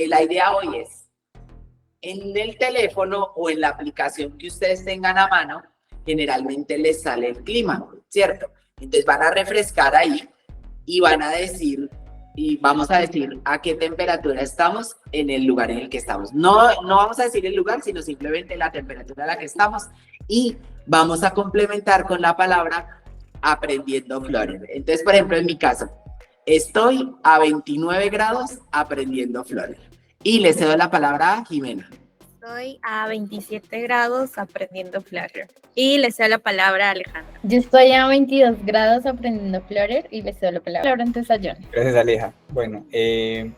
La idea hoy es, en el teléfono o en la aplicación que ustedes tengan a mano, generalmente les sale el clima, ¿cierto? Entonces van a refrescar ahí y van a decir, y vamos a decir a qué temperatura estamos en el lugar en el que estamos. No vamos a decir el lugar, sino simplemente la temperatura a la que estamos y vamos a complementar con la palabra aprendiendo Flutter. Entonces, por ejemplo, en mi caso, estoy a 29 grados aprendiendo Flutter. Y le cedo la palabra a Jimena. Estoy a 27 grados aprendiendo Flutter. Y le cedo la palabra a Alejandra. Yo estoy a 22 grados aprendiendo Flutter y le cedo la palabra entonces a John. Gracias, Aleja. Bueno,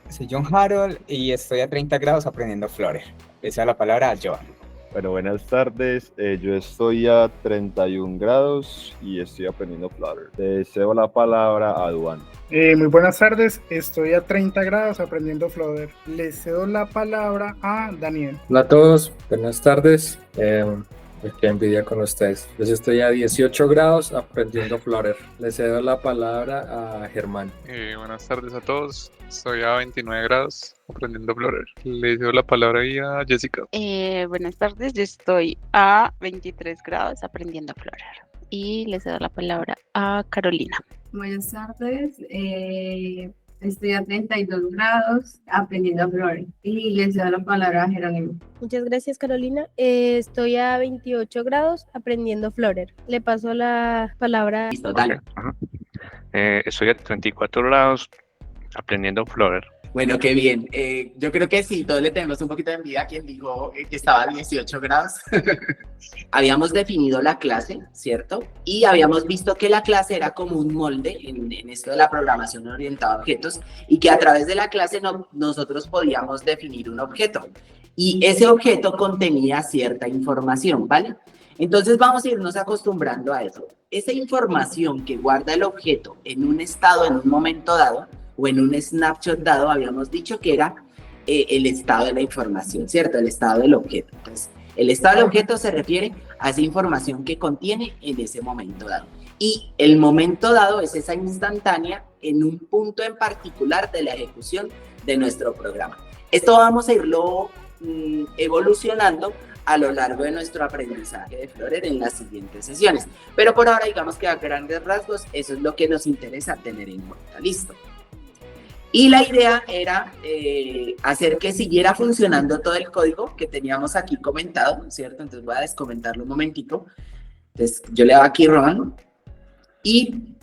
soy John Harold y estoy a 30 grados aprendiendo Flutter. Le cedo la palabra a Joan. Bueno, buenas tardes. Yo estoy a 31 grados y estoy aprendiendo Flutter. Le cedo la palabra a Duan. Muy buenas tardes. Estoy a 30 grados aprendiendo Flutter. Le cedo la palabra a Daniel. Hola a todos, buenas tardes. Qué envidia con ustedes. Yo estoy a 18 grados aprendiendo Flutter. Le cedo la palabra a Germán. Buenas tardes a todos. Estoy a 29 grados aprendiendo Flutter. Le cedo la palabra ahí a Jessica. Buenas tardes. Yo estoy a 23 grados aprendiendo Flutter. Y le cedo la palabra a Carolina. Buenas tardes. Estoy a 32 grados aprendiendo Flutter y les doy la palabra a Jerónimo. Muchas gracias, Carolina. Estoy a 28 grados aprendiendo Flutter. Le paso la palabra. Listo, dale. Estoy a 34 grados aprendiendo Flutter. Bueno, qué bien. Yo creo que sí, todos le tenemos un poquito de envidia a quien dijo que estaba a 18 grados. Habíamos definido la clase, ¿cierto? Y habíamos visto que la clase era como un molde en esto de la programación orientada a objetos y que a través de la clase nosotros podíamos definir un objeto. Y ese objeto contenía cierta información, ¿vale? Entonces vamos a irnos acostumbrando a eso. Esa información que guarda el objeto en un estado, en un momento dado, o en un snapshot dado, habíamos dicho que era el estado de la información, ¿cierto? El estado del objeto. Entonces, el estado del objeto se refiere a esa información que contiene en ese momento dado. Y el momento dado es esa instantánea en un punto en particular de la ejecución de nuestro programa. Esto vamos a irlo evolucionando a lo largo de nuestro aprendizaje de Flutter en las siguientes sesiones. Pero por ahora, digamos que a grandes rasgos, eso es lo que nos interesa tener en cuenta. ¿Listo? Y la idea era hacer que siguiera funcionando todo el código que teníamos aquí comentado, ¿cierto? Entonces voy a descomentarlo un momentito. Entonces yo le hago aquí run y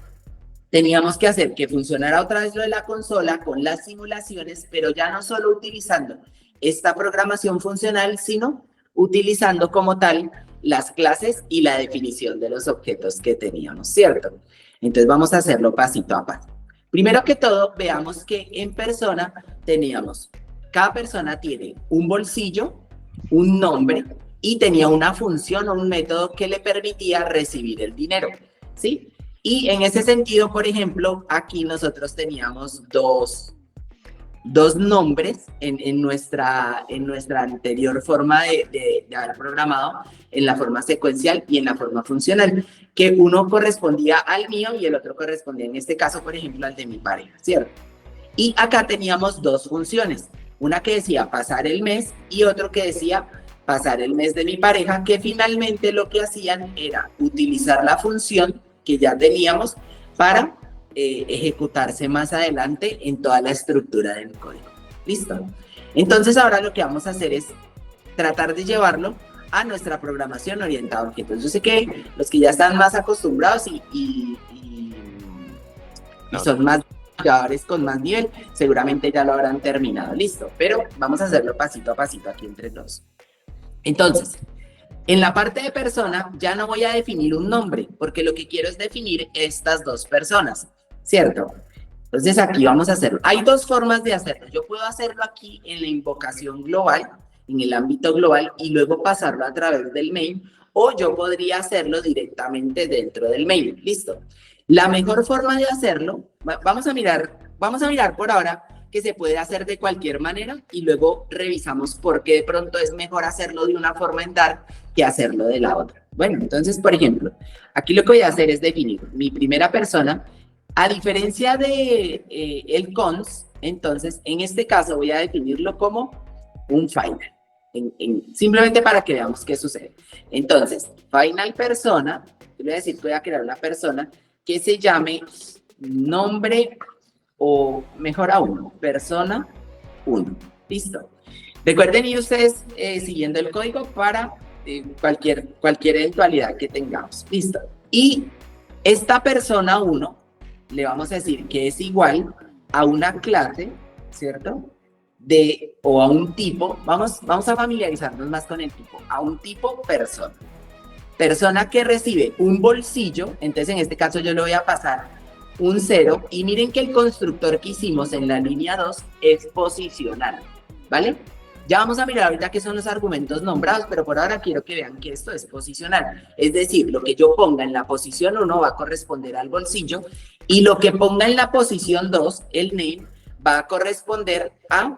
teníamos que hacer que funcionara otra vez lo de la consola con las simulaciones, pero ya no solo utilizando esta programación funcional, sino utilizando como tal las clases y la definición de los objetos que teníamos, ¿cierto? Entonces vamos a hacerlo pasito a paso. Primero que todo, veamos que en persona teníamos, cada persona tiene un bolsillo, un nombre y tenía una función o un método que le permitía recibir el dinero, ¿sí? Y en ese sentido, por ejemplo, aquí nosotros teníamos dos nombres en nuestra anterior forma de haber programado, en la forma secuencial y en la forma funcional, que uno correspondía al mío y el otro correspondía en este caso, por ejemplo, al de mi pareja, ¿cierto? Y acá teníamos dos funciones, una que decía pasar el mes y otro que decía pasar el mes de mi pareja, que finalmente lo que hacían era utilizar la función que ya teníamos para ejecutarse más adelante en toda la estructura del código. ¿Listo? Entonces ahora lo que vamos a hacer es tratar de llevarlo a nuestra programación orientada a objetos. Yo sé que los que ya están más acostumbrados y son más jugadores con más nivel, seguramente ya lo habrán terminado. Listo, pero vamos a hacerlo pasito a pasito aquí entre todos. Entonces, en la parte de persona ya no voy a definir un nombre, porque lo que quiero es definir estas dos personas, ¿cierto? Entonces aquí vamos a hacerlo. Hay dos formas de hacerlo. Yo puedo hacerlo aquí en la invocación global, en el ámbito global, y luego pasarlo a través del main, o yo podría hacerlo directamente dentro del main. Listo. La mejor forma de hacerlo, vamos a mirar por ahora que se puede hacer de cualquier manera y luego revisamos por qué de pronto es mejor hacerlo de una forma en Dart que hacerlo de la otra. Bueno, entonces, por ejemplo, aquí lo que voy a hacer es definir mi primera persona. A diferencia de el cons, Entonces, en este caso voy a definirlo como un final. Simplemente para que veamos qué sucede. Entonces, final persona, yo voy a decir que voy a crear una persona que se llame nombre o mejor aún, persona 1. Listo. Recuerden ir ustedes siguiendo el código para cualquier eventualidad que tengamos. Listo. Y esta persona 1 le vamos a decir que es igual a una clase, ¿cierto? O a un tipo, vamos a familiarizarnos más con el tipo, a un tipo persona. Persona que recibe un bolsillo, entonces en este caso yo le voy a pasar un 0, y miren que el constructor que hicimos en la línea 2 es posicional, ¿vale? Ya vamos a mirar ahorita qué son los argumentos nombrados, pero por ahora quiero que vean que esto es posicional. Es decir, lo que yo ponga en la posición 1 va a corresponder al bolsillo, y lo que ponga en la posición 2, el name, va a corresponder a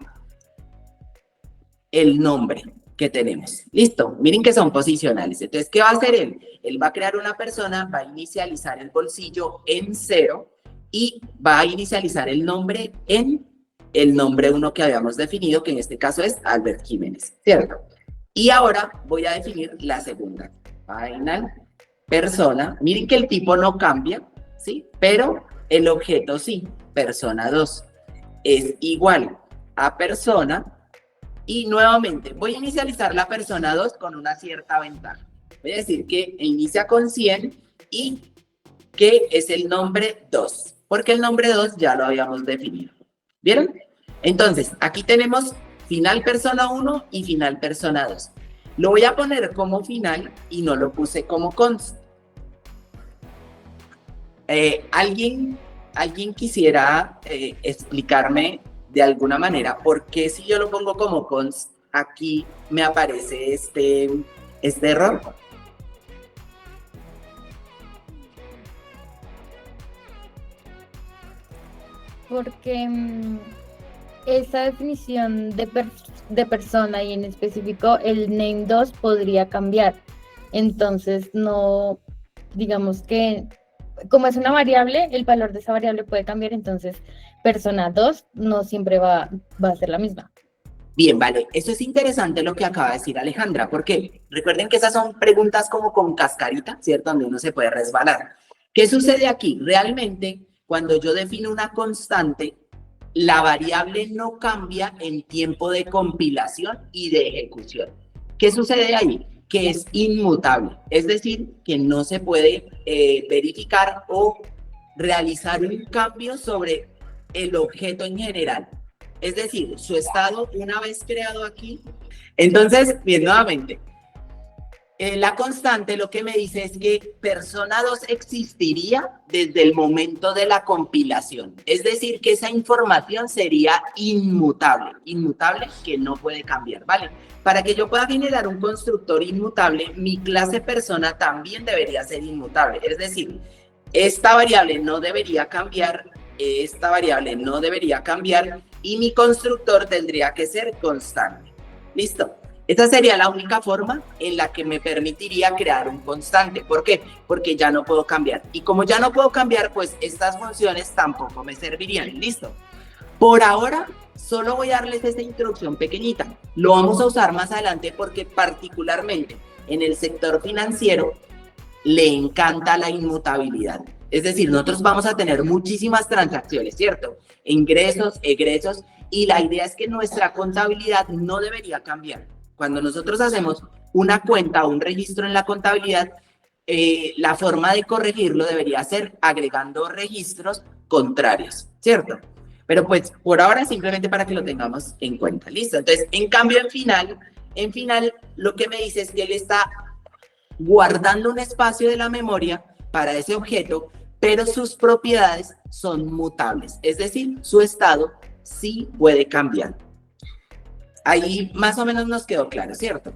el nombre que tenemos. Listo, miren que son posicionales. Entonces, ¿qué va a hacer él? Él va a crear una persona, va a inicializar el bolsillo en 0 y va a inicializar el nombre en el nombre 1 que habíamos definido, que en este caso es Albert Jiménez, ¿cierto? Y ahora voy a definir la segunda. Final persona. Miren que el tipo no cambia, ¿sí? Pero el objeto sí. Persona 2 es igual a persona. Y nuevamente, voy a inicializar la persona 2 con una cierta ventaja. Voy a decir que inicia con 100 y que es el nombre 2, porque el nombre 2 ya lo habíamos definido. ¿Vieron? Entonces, aquí tenemos final persona 1 y final persona 2. Lo voy a poner como final y no lo puse como const. ¿Alguien quisiera explicarme de alguna manera por qué si yo lo pongo como const, aquí me aparece este error? Porque esa definición de persona y en específico el name 2 podría cambiar. Entonces no, digamos que como es una variable, el valor de esa variable puede cambiar, entonces persona 2 no siempre va a ser la misma. Bien, vale, eso es interesante lo que acaba de decir Alejandra, porque recuerden que esas son preguntas como con cascarita, ¿cierto? Donde uno se puede resbalar. ¿Qué sucede aquí? Realmente, cuando yo defino una constante, la variable no cambia en tiempo de compilación y de ejecución. ¿Qué sucede ahí? Que es inmutable, es decir, que no se puede verificar o realizar un cambio sobre el objeto en general. Es decir, su estado una vez creado aquí. Entonces, bien, nuevamente, la constante lo que me dice es que persona 2 existiría desde el momento de la compilación. Es decir, que esa información sería inmutable que no puede cambiar, ¿vale? Para que yo pueda generar un constructor inmutable, mi clase persona también debería ser inmutable. Es decir, esta variable no debería cambiar, esta variable no debería cambiar y mi constructor tendría que ser constante. ¿Listo? Esa sería la única forma en la que me permitiría crear un constante. ¿Por qué? Porque ya no puedo cambiar. Y como ya no puedo cambiar, pues estas funciones tampoco me servirían. ¿Listo? Por ahora, solo voy a darles esta introducción pequeñita. Lo vamos a usar más adelante porque particularmente en el sector financiero le encanta la inmutabilidad. Es decir, nosotros vamos a tener muchísimas transacciones, ¿cierto? Ingresos, egresos, y la idea es que nuestra contabilidad no debería cambiar. Cuando nosotros hacemos una cuenta o un registro en la contabilidad, la forma de corregirlo debería ser agregando registros contrarios, ¿cierto? Pero pues por ahora simplemente para que lo tengamos en cuenta, ¿listo? Entonces, en cambio en final lo que me dice es que él está guardando un espacio de la memoria para ese objeto, pero sus propiedades son mutables, es decir, su estado sí puede cambiar. Ahí más o menos nos quedó claro, ¿cierto?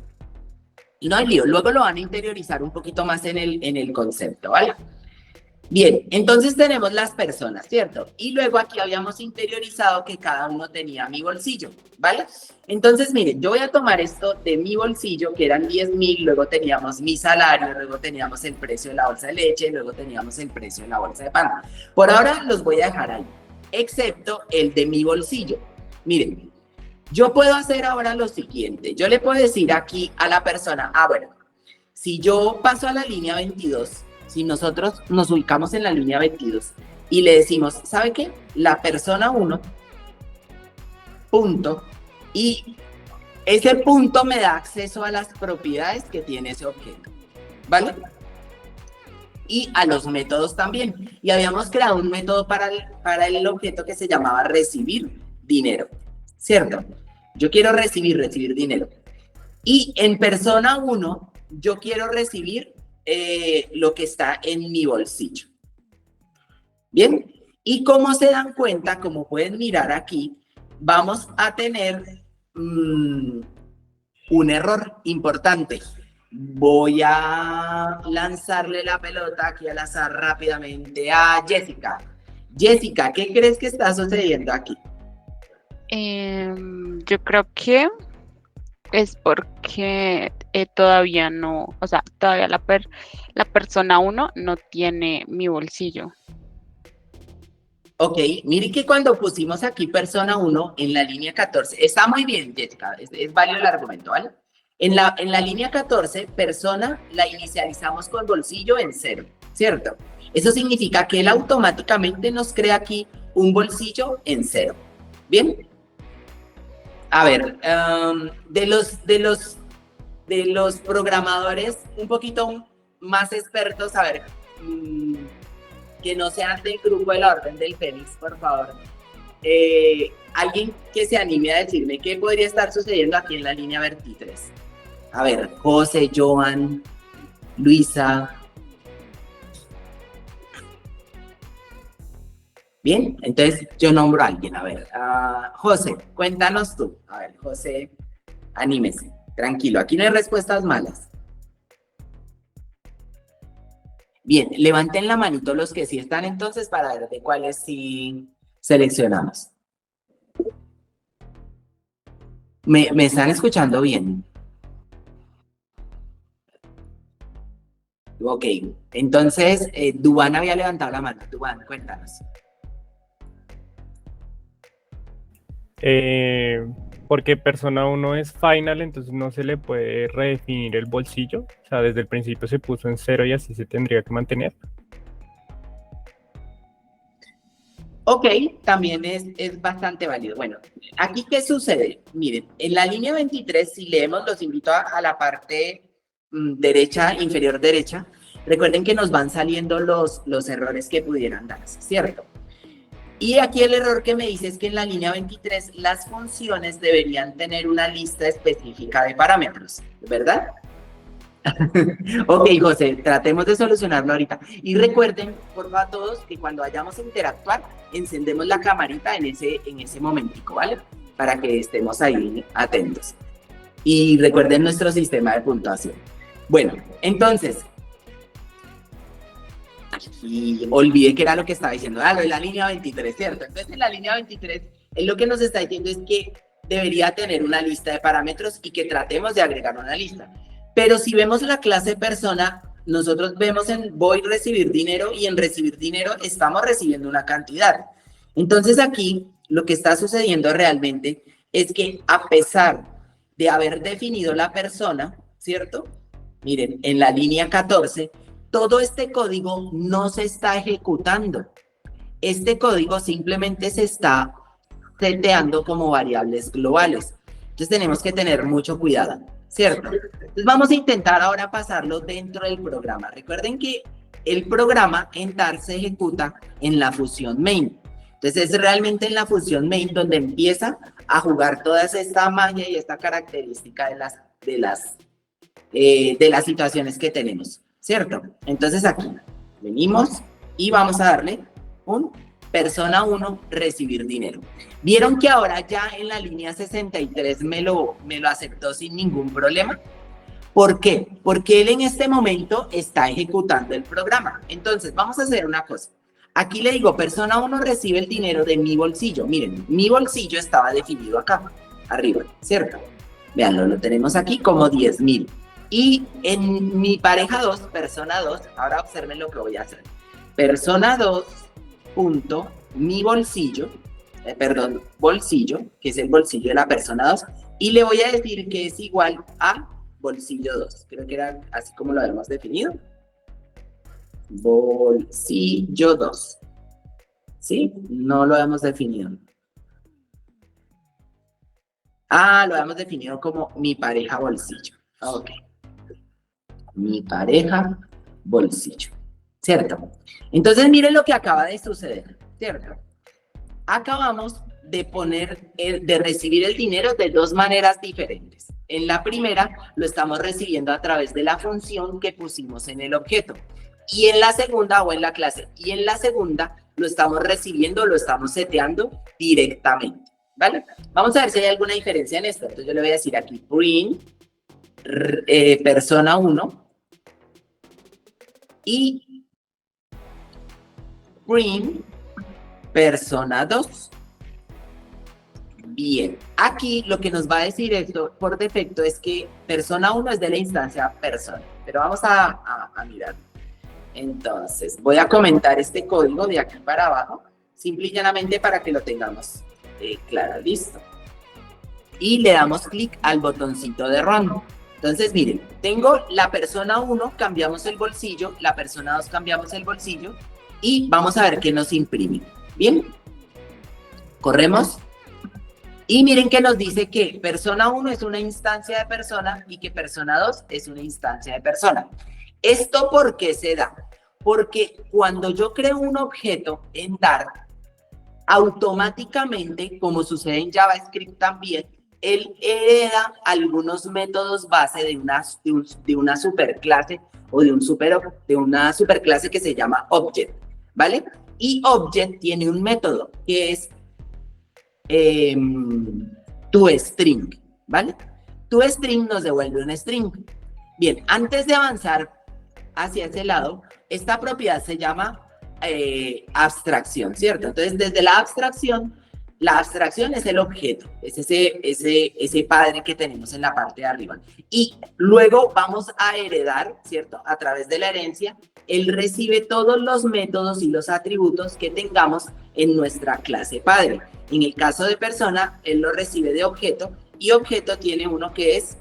No hay lío, luego lo van a interiorizar un poquito más en el concepto, ¿vale? Bien, entonces tenemos las personas, ¿cierto? Y luego aquí habíamos interiorizado que cada uno tenía mi bolsillo, ¿vale? Entonces, miren, yo voy a tomar esto de mi bolsillo, que eran 10,000, luego teníamos mi salario, luego teníamos el precio de la bolsa de leche, luego teníamos el precio de la bolsa de pan. Por ahora los voy a dejar ahí. excepto el de mi bolsillo. Miren, yo puedo hacer ahora lo siguiente. Yo le puedo decir aquí a la persona, bueno, si yo paso a la línea 22, si nosotros nos ubicamos en la línea 22 y le decimos, ¿sabe qué? La persona 1, punto, y ese punto me da acceso a las propiedades que tiene ese objeto, ¿vale? Y a los métodos también. Y habíamos creado un método para el objeto que se llamaba recibir dinero, ¿cierto? Yo quiero recibir dinero. Y en persona 1, yo quiero recibir lo que está en mi bolsillo. Bien, y como se dan cuenta, como pueden mirar aquí, vamos a tener un error importante. Voy a lanzarle la pelota aquí al azar rápidamente a Jessica. Jessica, ¿qué crees que está sucediendo aquí? Yo creo que es porque todavía no, o sea, todavía la persona 1 no tiene mi bolsillo. Ok, mire que cuando pusimos aquí persona 1 en la línea 14, está muy bien, Jessica, es válido el argumento, ¿vale? En la línea 14, persona la inicializamos con bolsillo en 0, ¿cierto? Eso significa que él automáticamente nos crea aquí un bolsillo en 0. ¿Bien? A ver, de los programadores un poquito más expertos, a ver, que no sean del grupo de la Orden del Fénix, por favor. Alguien que se anime a decirme qué podría estar sucediendo aquí en la línea 23. A ver, José, Joan, Luisa. Bien, entonces yo nombro a alguien. A ver, José, cuéntanos tú. A ver, José, anímese, tranquilo, aquí no hay respuestas malas. Bien, levanten la manito los que sí están entonces para ver de cuáles sí seleccionamos. ¿Me están escuchando bien? Ok, entonces Duván había levantado la mano. Duván, cuéntanos. Porque persona 1 es final, entonces no se le puede redefinir el bolsillo. O sea, desde el principio se puso en 0 y así se tendría que mantener. Ok, también es bastante válido. Bueno, aquí ¿qué sucede? Miren, en la línea 23, si leemos, los invito a la parte derecha, inferior derecha. Recuerden que nos van saliendo los errores que pudieran darse, ¿cierto? Y aquí el error que me dice es que en la línea 23 las funciones deberían tener una lista específica de parámetros, ¿verdad? Ok, José, tratemos de solucionarlo ahorita. Y recuerden, por favor, todos, que cuando vayamos a interactuar, encendemos la camarita en ese momentico, ¿vale? Para que estemos ahí atentos. Y recuerden nuestro sistema de puntuación. Bueno, entonces, aquí olvidé que era lo que estaba diciendo. Lo de la línea 23, ¿cierto? Entonces, en la línea 23, él lo que nos está diciendo es que debería tener una lista de parámetros y que tratemos de agregar una lista. Pero si vemos la clase persona, nosotros vemos en voy a recibir dinero y en recibir dinero estamos recibiendo una cantidad. Entonces aquí lo que está sucediendo realmente es que a pesar de haber definido la persona, ¿cierto? Miren, en la línea 14, todo este código no se está ejecutando. Este código simplemente se está seteando como variables globales. Entonces tenemos que tener mucho cuidado, ¿cierto? Entonces vamos a intentar ahora pasarlo dentro del programa. Recuerden que el programa en TAR se ejecuta en la función main. Entonces es realmente en la función main donde empieza a jugar toda esta magia y esta característica de las situaciones que tenemos, ¿cierto? Entonces aquí venimos y vamos a darle un persona 1 recibir dinero. ¿Vieron que ahora ya en la línea 63 me lo aceptó sin ningún problema? ¿Por qué? Porque él en este momento está ejecutando el programa. Entonces, vamos a hacer una cosa. Aquí le digo, persona 1 recibe el dinero de mi bolsillo. Miren, mi bolsillo estaba definido acá, arriba, ¿cierto? Veanlo, lo tenemos aquí como 10,000. Y en mi pareja 2, persona 2, ahora observen lo que voy a hacer. Persona 2, punto, mi bolsillo, bolsillo, que es el bolsillo de la persona 2, y le voy a decir que es igual a bolsillo 2. Creo que era así como lo habíamos definido. Bolsillo 2. ¿Sí? No lo habíamos definido. Lo habíamos definido como mi pareja bolsillo. Ok. Mi pareja bolsillo. ¿Cierto? Entonces miren lo que acaba de suceder. ¿Cierto? Acabamos de recibir el dinero de dos maneras diferentes. En la primera lo estamos recibiendo a través de la función que pusimos en el objeto. Y en la segunda, o en la clase, y en la segunda lo estamos recibiendo, lo estamos seteando directamente, ¿vale? Vamos a ver si hay alguna diferencia en esto. Entonces yo le voy a decir aquí, print, persona 1, y print, persona 2. Bien, aquí lo que nos va a decir esto por defecto es que persona 1 es de la instancia persona, pero vamos a mirar. Entonces, voy a comentar este código de aquí para abajo, simple y llanamente para que lo tengamos claro, listo. Y le damos clic al botoncito de run. Entonces, miren, tengo la persona 1, cambiamos el bolsillo, la persona 2 cambiamos el bolsillo, y vamos a ver qué nos imprime. Bien, corremos. Y miren que nos dice que persona 1 es una instancia de persona y que persona 2 es una instancia de persona. ¿Esto por qué se da? Porque cuando yo creo un objeto en Dart, automáticamente, como sucede en JavaScript también, él hereda algunos métodos base de una superclase o de una superclase que se llama Object, ¿vale? Y Object tiene un método que es toString, ¿vale? ToString nos devuelve un string. Bien, antes de avanzar hacia ese lado, esta propiedad se llama abstracción, ¿cierto? Entonces, desde la abstracción es el objeto, es ese padre que tenemos en la parte de arriba. Y luego vamos a heredar, ¿cierto? A través de la herencia, él recibe todos los métodos y los atributos que tengamos en nuestra clase padre. En el caso de persona, él lo recibe de objeto, y objeto tiene uno que es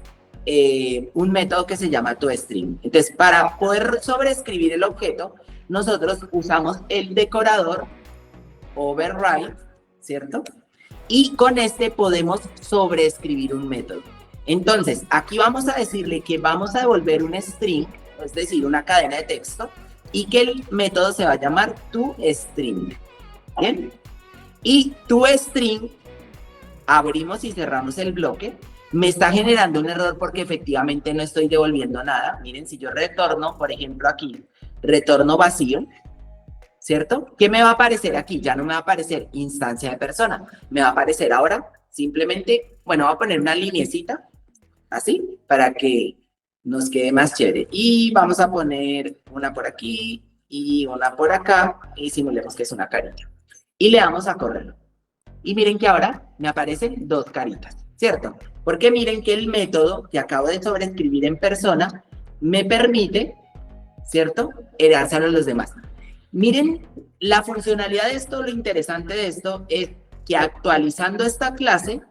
un método que se llama toString. Entonces, para poder sobreescribir el objeto, nosotros usamos el decorador override, ¿cierto? Y con este podemos sobreescribir un método. Entonces, aquí vamos a decirle que vamos a devolver un string, es decir, una cadena de texto, y que el método se va a llamar toString. ¿Bien? Y toString, abrimos y cerramos el bloque. Me está generando un error porque efectivamente no estoy devolviendo nada. Miren, si yo retorno, por ejemplo, aquí, retorno vacío, ¿cierto? ¿Qué me va a aparecer aquí? Ya no me va a aparecer instancia de persona. Me va a aparecer ahora simplemente, bueno, voy a poner una lineecita, así, para que nos quede más chévere. Y vamos a poner una por aquí y una por acá, y simulemos que es una carita. Y le damos a correr. Y miren que ahora me aparecen dos caritas, ¿cierto? Porque miren que el método que acabo de sobreescribir en persona me permite, ¿cierto?, heredárselo a los demás. Miren la funcionalidad de esto, lo interesante de esto es que actualizando esta clase,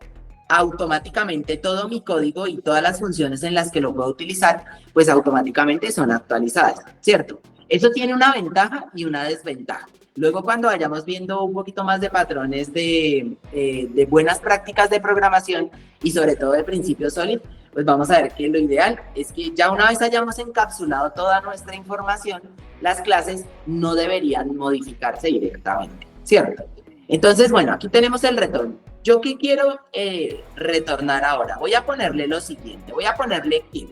automáticamente todo mi código y todas las funciones en las que lo puedo utilizar, pues automáticamente son actualizadas, ¿cierto? Eso tiene una ventaja y una desventaja. Luego, cuando vayamos viendo un poquito más de patrones de buenas prácticas de programación y sobre todo de principios sólidos, pues vamos a ver que lo ideal es que ya una vez hayamos encapsulado toda nuestra información, las clases no deberían modificarse directamente, ¿cierto? Entonces, bueno, aquí tenemos el retorno. ¿Yo qué quiero retornar ahora? Voy a ponerle lo siguiente. Voy a ponerle que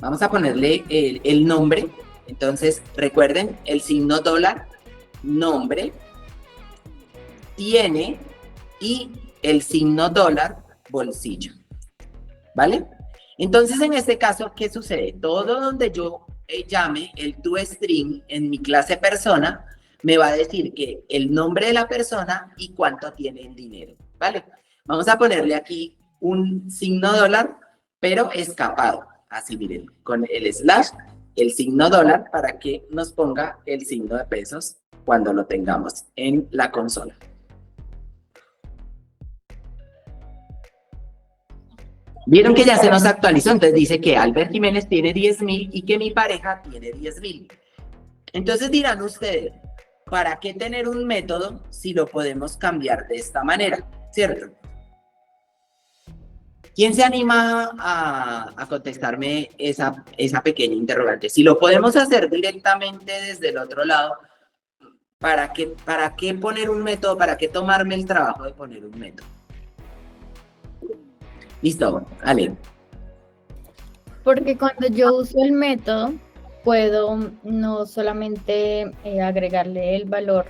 vamos a ponerle el nombre. Entonces, recuerden, el signo dólar, nombre, tiene y el signo dólar, bolsillo. ¿Vale? Entonces, en este caso, ¿qué sucede? Todo donde yo llame el toString en mi clase persona, me va a decir que el nombre de la persona y cuánto tiene en dinero. ¿Vale? Vamos a ponerle aquí un signo dólar, pero escapado. Así, miren, con el slash el signo dólar para que nos ponga el signo de pesos cuando lo tengamos en la consola. Vieron que ya se nos actualizó, entonces dice que Albert Jiménez tiene 10.000 y que mi pareja tiene 10.000. Entonces dirán ustedes, ¿para qué tener un método si lo podemos cambiar de esta manera? ¿Cierto? ¿Quién se anima a contestarme esa pequeña interrogante? Si lo podemos hacer directamente desde el otro lado, ¿para qué poner un método? ¿Para qué tomarme el trabajo de poner un método? Listo, Ale. Porque cuando yo uso el método, puedo no solamente agregarle el valor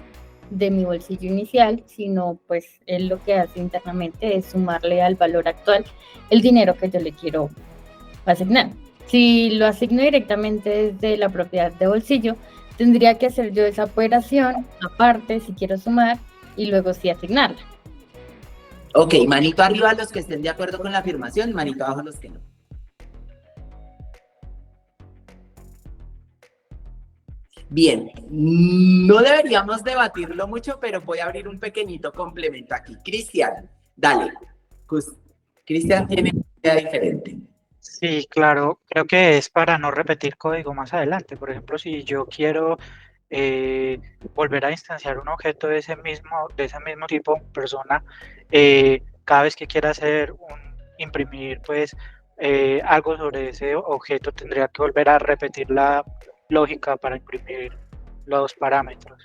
de mi bolsillo inicial, sino pues él lo que hace internamente es sumarle al valor actual el dinero que yo le quiero asignar. Si lo asigno directamente desde la propiedad de bolsillo, tendría que hacer yo esa operación aparte si quiero sumar y luego sí asignarla. Ok, manito arriba los que estén de acuerdo con la afirmación, manito abajo los que no. Bien, no deberíamos debatirlo mucho, pero voy a abrir un pequeñito complemento aquí. Cristian, dale. Cristian tiene una idea diferente. Sí, claro, creo que es para no repetir código más adelante. Por ejemplo, si yo quiero volver a instanciar un objeto de ese mismo tipo, persona, cada vez que quiera imprimir pues algo sobre ese objeto, tendría que volver a repetir la lógica para imprimir los parámetros.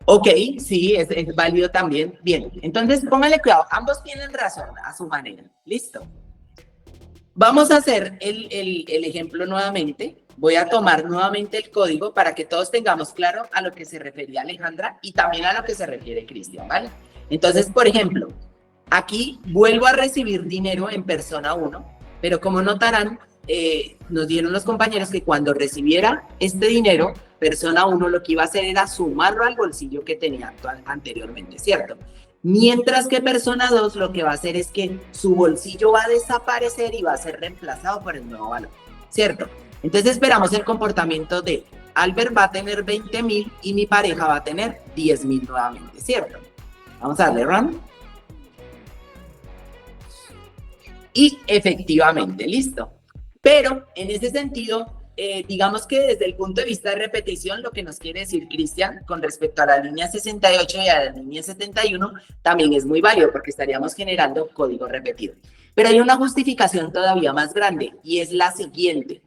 Ok, sí, es válido también. Bien, entonces póngale cuidado, ambos tienen razón a su manera. Listo. Vamos a hacer el ejemplo nuevamente. Voy a tomar nuevamente el código para que todos tengamos claro a lo que se refería Alejandra y también a lo que se refiere Cristian, ¿vale? Entonces, por ejemplo, aquí vuelvo a recibir dinero en persona 1, pero como notarán, nos dieron los compañeros que cuando recibiera este dinero, persona 1 lo que iba a hacer era sumarlo al bolsillo que tenía anteriormente, ¿cierto? Mientras que persona 2 lo que va a hacer es que su bolsillo va a desaparecer y va a ser reemplazado por el nuevo valor, ¿cierto? Entonces esperamos el comportamiento de Albert va a tener 20.000 y mi pareja va a tener 10.000 nuevamente, ¿cierto? Vamos a darle run. Y efectivamente, listo. Pero en ese sentido, digamos que desde el punto de vista de repetición, lo que nos quiere decir Cristian con respecto a la línea 68 y a la línea 71 también es muy válido porque estaríamos generando código repetido. Pero hay una justificación todavía más grande y es la siguiente.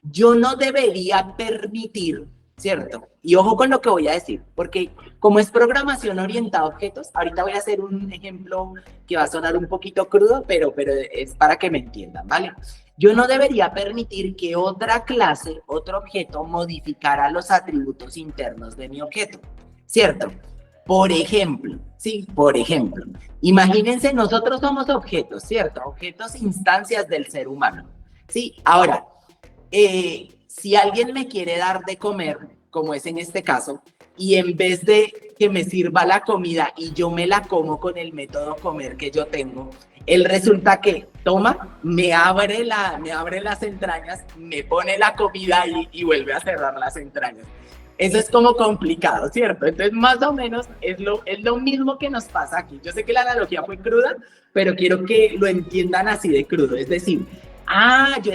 Yo no debería permitir, ¿cierto? Y ojo con lo que voy a decir, porque como es programación orientada a objetos, ahorita voy a hacer un ejemplo que va a sonar un poquito crudo, pero es para que me entiendan, ¿vale? Yo no debería permitir que otra clase, otro objeto, modificara los atributos internos de mi objeto, ¿cierto? Por ejemplo, sí, por ejemplo, imagínense, nosotros somos objetos, ¿cierto? Objetos, instancias del ser humano, ¿sí? Ahora, si alguien me quiere dar de comer, como es en este caso, y en vez de que me sirva la comida y yo me la como con el método comer que yo tengo, él resulta que toma, me abre las entrañas, me pone la comida y vuelve a cerrar las entrañas. Eso es como complicado, ¿cierto? Entonces, más o menos es lo mismo que nos pasa aquí. Yo sé que la analogía fue cruda, pero quiero que lo entiendan así de crudo. Es decir, yo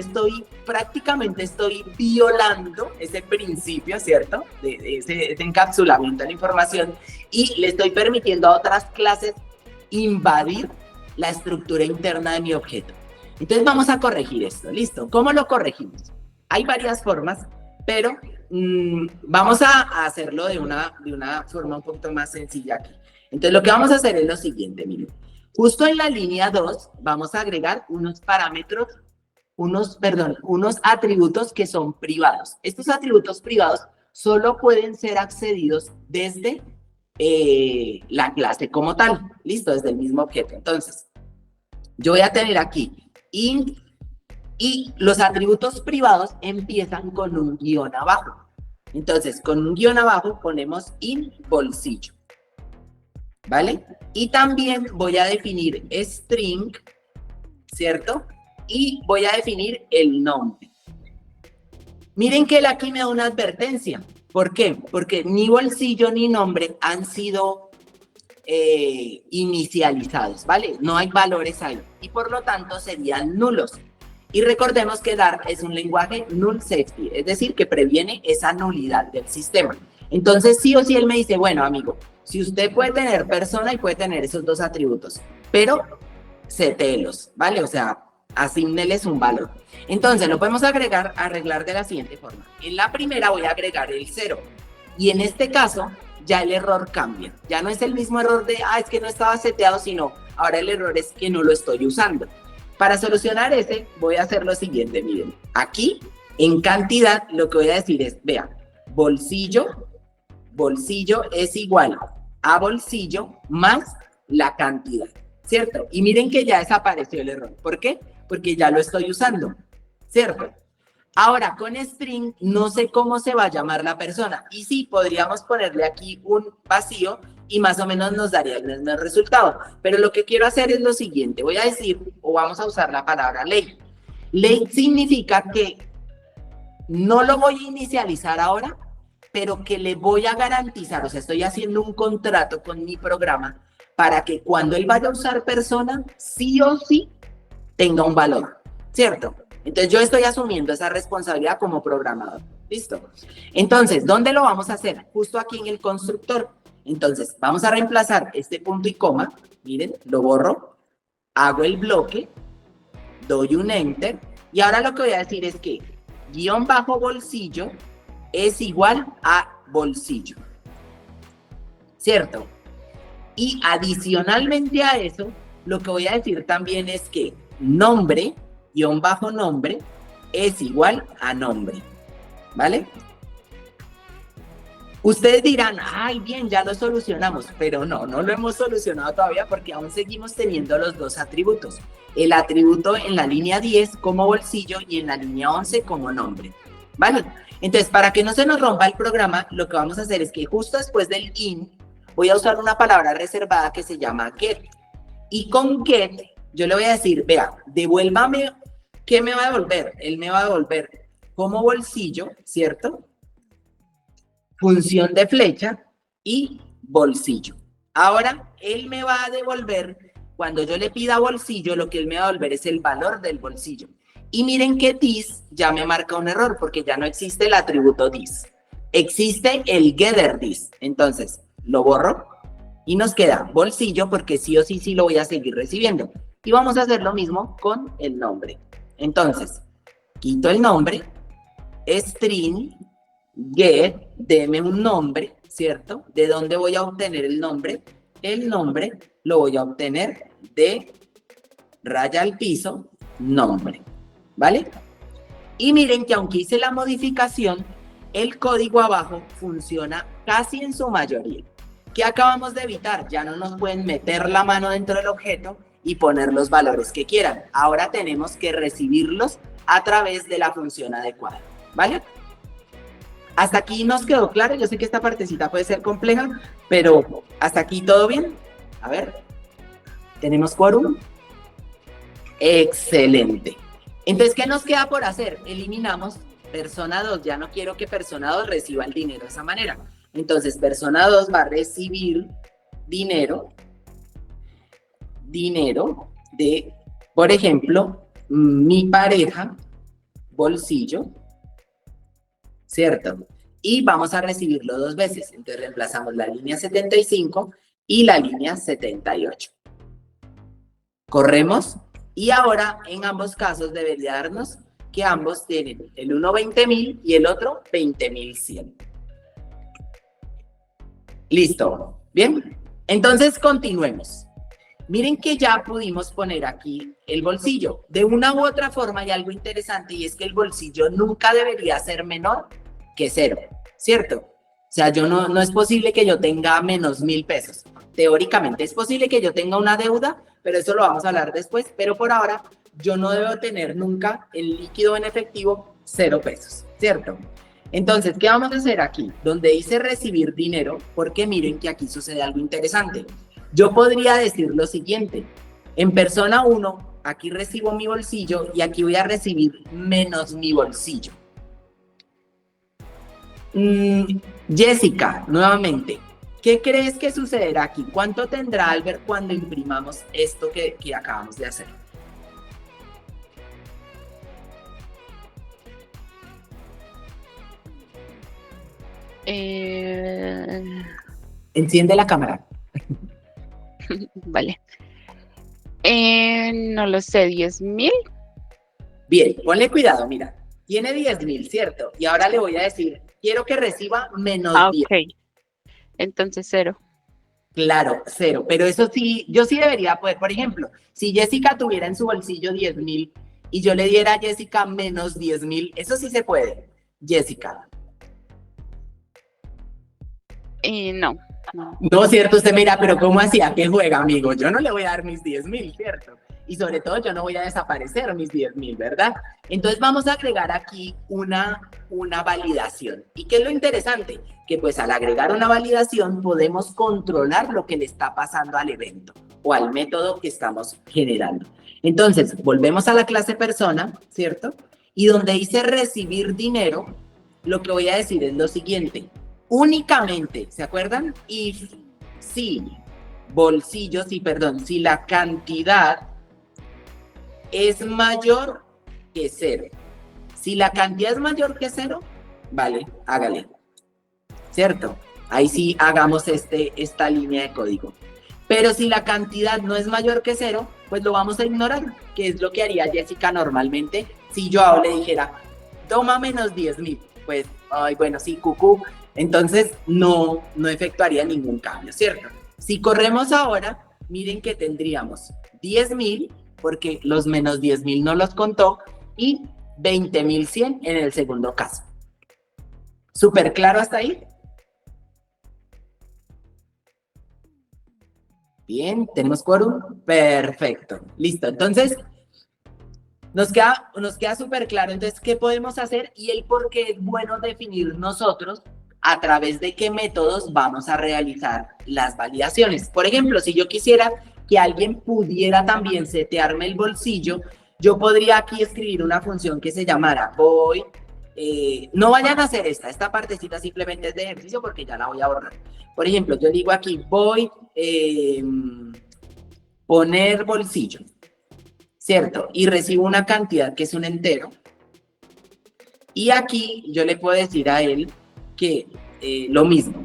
prácticamente estoy violando ese principio, ¿cierto? De ese encapsulamiento de la información y le estoy permitiendo a otras clases invadir la estructura interna de mi objeto. Entonces vamos a corregir esto, ¿listo? ¿Cómo lo corregimos? Hay varias formas, pero vamos a hacerlo de una forma un poquito más sencilla aquí. Entonces lo que vamos a hacer es lo siguiente, miren. Justo en la línea 2 vamos a agregar unos parámetros, unos atributos que son privados. Estos atributos privados solo pueden ser accedidos desde la clase como tal, ¿listo? Desde el mismo objeto. Entonces, yo voy a tener aquí int y los atributos privados empiezan con un guión abajo. Entonces, con un guión abajo ponemos int bolsillo, ¿vale? Y también voy a definir string, ¿cierto? Y voy a definir el nombre. Miren que él aquí me da una advertencia. ¿Por qué? Porque ni bolsillo ni nombre han sido inicializados, ¿vale? No hay valores ahí y por lo tanto serían nulos. Y recordemos que Dart es un lenguaje null safety, es decir, que previene esa nulidad del sistema. Entonces, sí o sí, él me dice, bueno, amigo, si usted puede tener persona y puede tener esos dos atributos, pero setélos, ¿vale? O sea, asígneles un valor. Entonces, lo podemos arreglar de la siguiente forma. En la primera voy a agregar el 0. Y en este caso, ya el error cambia. Ya no es el mismo error de, es que no estaba seteado, sino ahora el error es que no lo estoy usando. Para solucionar ese, voy a hacer lo siguiente, miren. Aquí, en cantidad, lo que voy a decir es, vean, bolsillo es igual a bolsillo más la cantidad, ¿cierto? Y miren que ya desapareció el error. ¿Por qué? Porque ya lo estoy usando, ¿cierto? Ahora, con string, no sé cómo se va a llamar la persona. Y sí, podríamos ponerle aquí un vacío y más o menos nos daría el mismo resultado. Pero lo que quiero hacer es lo siguiente. Voy a decir, o vamos a usar la palabra ley. Ley significa que no lo voy a inicializar ahora, pero que le voy a garantizar, o sea, estoy haciendo un contrato con mi programa para que cuando él vaya a usar persona, sí o sí tenga un valor, ¿cierto? Entonces yo estoy asumiendo esa responsabilidad como programador, ¿listo? Entonces, ¿dónde lo vamos a hacer? Justo aquí en el constructor. Entonces, vamos a reemplazar este punto y coma, miren, lo borro, hago el bloque, doy un enter, y ahora lo que voy a decir es que guión bajo bolsillo es igual a bolsillo, ¿cierto? Y adicionalmente a eso, lo que voy a decir también es que nombre, guión bajo nombre, es igual a nombre, ¿vale? Ustedes dirán, ay, bien, ya lo solucionamos, pero no lo hemos solucionado todavía porque aún seguimos teniendo los dos atributos. El atributo en la línea 10 como bolsillo y en la línea 11 como nombre, ¿vale? Entonces, para que no se nos rompa el programa, lo que vamos a hacer es que justo después del in, voy a usar una palabra reservada que se llama get. Y con get, yo le voy a decir, vea, devuélvame, ¿qué me va a devolver? Él me va a devolver como bolsillo, ¿cierto? Función de flecha y bolsillo. Ahora, él me va a devolver, cuando yo le pida bolsillo, lo que él me va a devolver es el valor del bolsillo. Y miren que this ya me marca un error, porque ya no existe el atributo this. Existe el getter this. Entonces, lo borro y nos queda bolsillo, porque sí o sí lo voy a seguir recibiendo. Y vamos a hacer lo mismo con el nombre. Entonces, quito el nombre, string, get, deme un nombre, ¿cierto? ¿De dónde voy a obtener el nombre? El nombre lo voy a obtener de raya al piso, nombre, ¿vale? Y miren que aunque hice la modificación, el código abajo funciona casi en su mayoría. ¿Qué acabamos de evitar? Ya no nos pueden meter la mano dentro del objeto y poner los valores que quieran. Ahora tenemos que recibirlos a través de la función adecuada, ¿vale? Hasta aquí nos quedó claro. Yo sé que esta partecita puede ser compleja, pero hasta aquí todo bien. A ver, ¿tenemos quórum? Excelente. Entonces, ¿qué nos queda por hacer? Eliminamos persona 2. Ya no quiero que persona 2 reciba el dinero de esa manera. Entonces, persona 2 va a recibir dinero de, por ejemplo, mi pareja, bolsillo, ¿cierto? Y vamos a recibirlo 2 veces. Entonces reemplazamos la línea 75 y la línea 78. Corremos y ahora en ambos casos debería darnos que ambos tienen el uno 20.000 y el otro 20.100. Listo. Bien. Entonces continuemos. Miren que ya pudimos poner aquí el bolsillo. De una u otra forma hay algo interesante y es que el bolsillo nunca debería ser menor que 0, ¿cierto? O sea, no es posible que yo tenga menos 1.000 pesos. Teóricamente es posible que yo tenga una deuda, pero eso lo vamos a hablar después. Pero por ahora yo no debo tener nunca en líquido o en efectivo 0 pesos, ¿cierto? Entonces, ¿qué vamos a hacer aquí? Donde dice recibir dinero, porque miren que aquí sucede algo interesante. Yo podría decir lo siguiente, en persona 1, aquí recibo mi bolsillo y aquí voy a recibir menos mi bolsillo. Jessica, nuevamente, ¿qué crees que sucederá aquí? ¿Cuánto tendrá Albert cuando imprimamos esto que acabamos de hacer? Enciende la cámara. Vale. No lo sé, 10.000. Bien, ponle cuidado, mira. Tiene 10.000, ¿cierto? Y ahora le voy a decir, quiero que reciba menos 10. Ok. Entonces 0. Claro, 0. Pero eso sí, yo sí debería poder, por ejemplo, si Jessica tuviera en su bolsillo 10.000 y yo le diera a Jessica menos 10.000, eso sí se puede. Jessica. No. No, cierto, usted mira, pero ¿cómo hacía? ¿Qué juega, amigo? Yo no le voy a dar mis 10.000, ¿cierto? Y sobre todo yo no voy a desaparecer mis 10.000, ¿verdad? Entonces vamos a agregar aquí una validación. ¿Y qué es lo interesante? Que pues al agregar una validación podemos controlar lo que le está pasando al evento o al método que estamos generando. Entonces, volvemos a la clase persona, ¿cierto? Y donde dice recibir dinero, lo que voy a decir es lo siguiente. Únicamente, ¿se acuerdan? If, si, bolsillo, si la cantidad es mayor que 0. Si la cantidad es mayor que 0, vale, hágale. ¿Cierto? Ahí sí hagamos esta línea de código. Pero si la cantidad no es mayor que 0, pues lo vamos a ignorar, que es lo que haría Jessica normalmente si yo ahora le dijera, toma menos 10.000. Pues, ay, bueno, sí, cucú. Entonces no efectuaría ningún cambio, ¿cierto? Si corremos ahora, miren que tendríamos 10.000, porque los menos 10.000 no los contó, y 20.100 en el segundo caso. ¿Súper claro hasta ahí? Bien, ¿tenemos quórum? Perfecto, listo. Entonces, nos queda súper claro. Entonces, ¿qué podemos hacer? Y el por qué es bueno definir nosotros a través de qué métodos vamos a realizar las validaciones. Por ejemplo, si yo quisiera que alguien pudiera también setearme el bolsillo, yo podría aquí escribir una función que se llamara voy, no vayan a hacer esta partecita simplemente es de ejercicio porque ya la voy a borrar. Por ejemplo, yo digo aquí voy poner bolsillo, ¿cierto? Y recibo una cantidad que es un entero. Y aquí yo le puedo decir a él que lo mismo,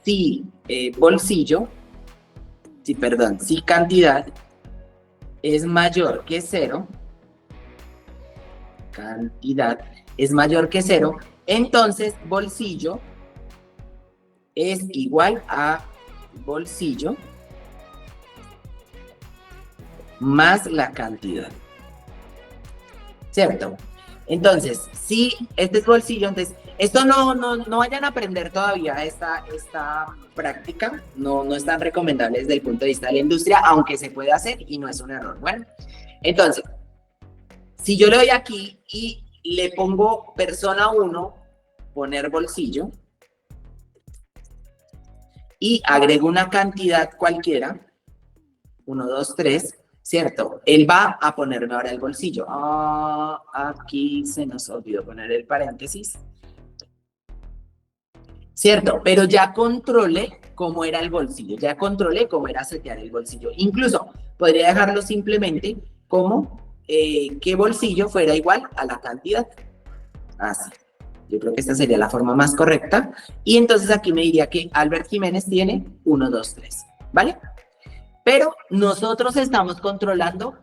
si si cantidad es mayor que 0, entonces bolsillo es igual a bolsillo más la cantidad, ¿cierto? Entonces, si este es bolsillo, entonces, esto no vayan a aprender todavía esta práctica, no es tan recomendable desde el punto de vista de la industria, aunque se puede hacer y no es un error. Bueno, entonces, si yo le doy aquí y le pongo persona 1, poner bolsillo, y agrego una cantidad cualquiera, 1, 2, 3, ¿cierto? Él va a ponerme ahora el bolsillo. Aquí se nos olvidó poner el paréntesis. ¿Cierto? Pero ya controlé cómo era el bolsillo, ya controlé cómo era setear el bolsillo. Incluso podría dejarlo simplemente como que bolsillo fuera igual a la cantidad. Así. Yo creo que esta sería la forma más correcta. Y entonces aquí me diría que Albert Jiménez tiene 1, 2, 3. ¿Vale? Pero nosotros estamos controlando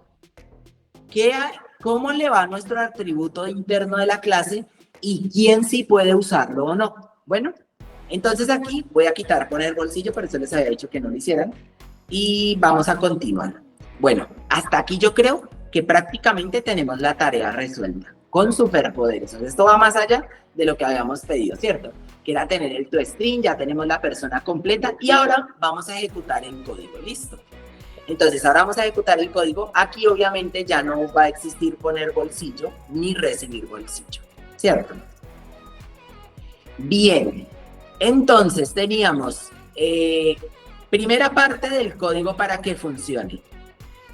cómo le va a nuestro atributo interno de la clase y quién sí puede usarlo o no. Bueno, entonces aquí voy a quitar poner bolsillo, por eso les había dicho que no lo hicieran. Y vamos a continuar. Bueno, hasta aquí yo creo que prácticamente tenemos la tarea resuelta con superpoderes. Entonces, esto va más allá de lo que habíamos pedido, ¿cierto? Que era tener el toString, ya tenemos la persona completa y ahora vamos a ejecutar el código, ¿listo? Entonces, ahora vamos a ejecutar el código. Aquí obviamente ya no va a existir poner bolsillo ni recibir bolsillo, ¿cierto? Bien, entonces teníamos primera parte del código para que funcione.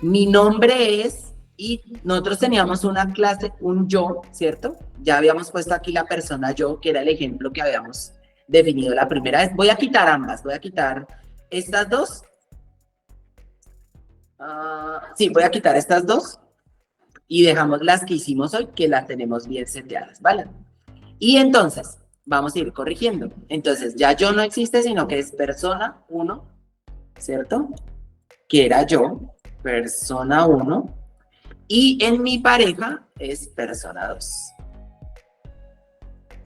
Mi nombre es, y nosotros teníamos una clase, un yo, ¿cierto? Ya habíamos puesto aquí la persona yo, que era el ejemplo que habíamos definido la primera vez. Voy a quitar ambas, voy a quitar estas dos. Sí, voy a quitar estas dos y dejamos las que hicimos hoy, que las tenemos bien seteadas, ¿vale? Y entonces, vamos a ir corrigiendo. Entonces, ya yo no existe, sino que es persona 1, ¿cierto? Que era yo, persona 1. Y en mi pareja es persona 2.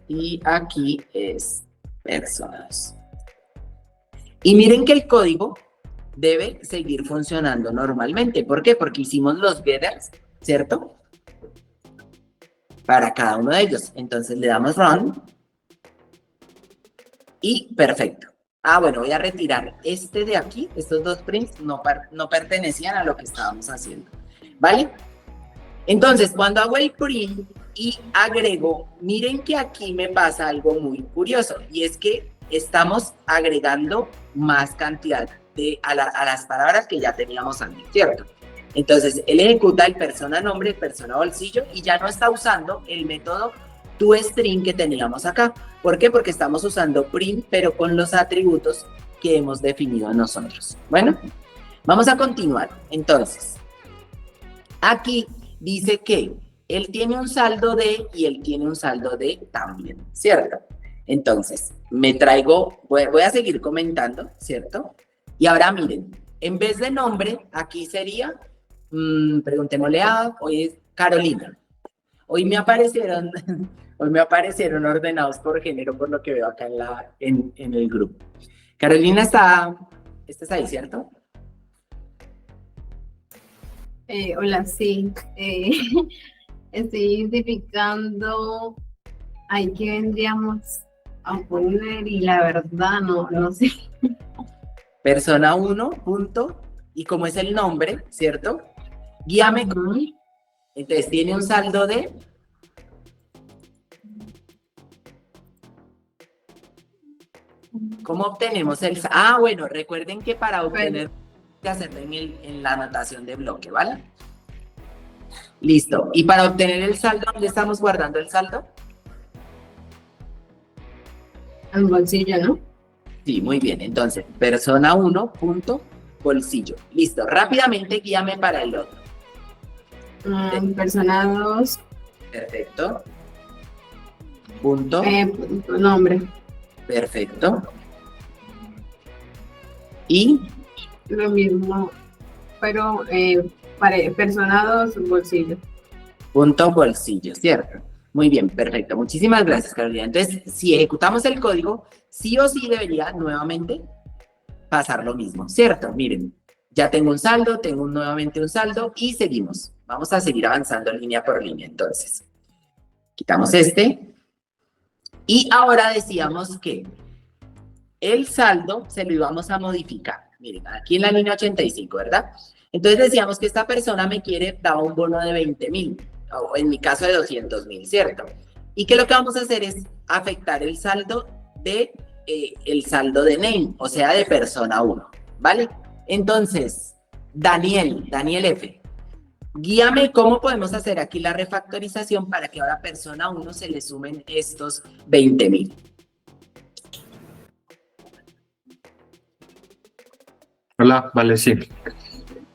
Y aquí es persona 2. Y miren que el código debe seguir funcionando normalmente. ¿Por qué? Porque hicimos los getters, ¿cierto? Para cada uno de ellos. Entonces le damos run. Y perfecto. Bueno, voy a retirar este de aquí. Estos dos prints no pertenecían a lo que estábamos haciendo. ¿Vale? Entonces, cuando hago el print y agrego, miren que aquí me pasa algo muy curioso. Y es que estamos agregando más cantidad a las palabras que ya teníamos antes, ¿cierto? Entonces, él ejecuta el persona nombre, el persona bolsillo, y ya no está usando el método toString que teníamos acá. ¿Por qué? Porque estamos usando print, pero con los atributos que hemos definido nosotros. Bueno, vamos a continuar. Entonces, aquí dice que él tiene un saldo de y él tiene un saldo de también, ¿cierto? Entonces, voy a seguir comentando, ¿cierto? Y ahora miren, en vez de nombre, aquí sería, preguntémosle hoy es Carolina. Hoy me aparecieron ordenados por género, por lo que veo acá en el grupo. Carolina estás ahí, ¿cierto? Hola, sí. Estoy identificando ahí que vendríamos a poner y la verdad no sé. Persona 1, punto, y como es el nombre, ¿cierto? Guíame con... Entonces tiene un saldo de... ¿Cómo obtenemos el... bueno, recuerden que para obtener... que hacerlo en la anotación de bloque, ¿vale? Listo. Y para obtener el saldo, ¿dónde estamos guardando el saldo? Al bolsillo, ¿no? Sí, muy bien. Entonces, persona 1, punto, bolsillo. Listo. Rápidamente guíame para el otro. Persona 2. Perfecto. Punto. Nombre. Perfecto. Y... Lo mismo, pero para persona 2, bolsillo. Punto bolsillo, ¿cierto? Muy bien, perfecto. Muchísimas gracias, Carolina. Entonces, si ejecutamos el código, sí o sí debería nuevamente pasar lo mismo, ¿cierto? Miren, ya tengo un saldo, nuevamente un saldo y seguimos. Vamos a seguir avanzando línea por línea, entonces. Quitamos este. Y ahora decíamos que el saldo se lo íbamos a modificar. Miren, aquí en la línea 85, ¿verdad? Entonces decíamos que esta persona me daba un bono de 20.000, o en mi caso de 200.000, ¿cierto? Y que lo que vamos a hacer es afectar el saldo de name, o sea, de persona 1, ¿vale? Entonces, Daniel F., guíame cómo podemos hacer aquí la refactorización para que ahora a persona 1 se le sumen estos 20.000. Hola, vale, sí.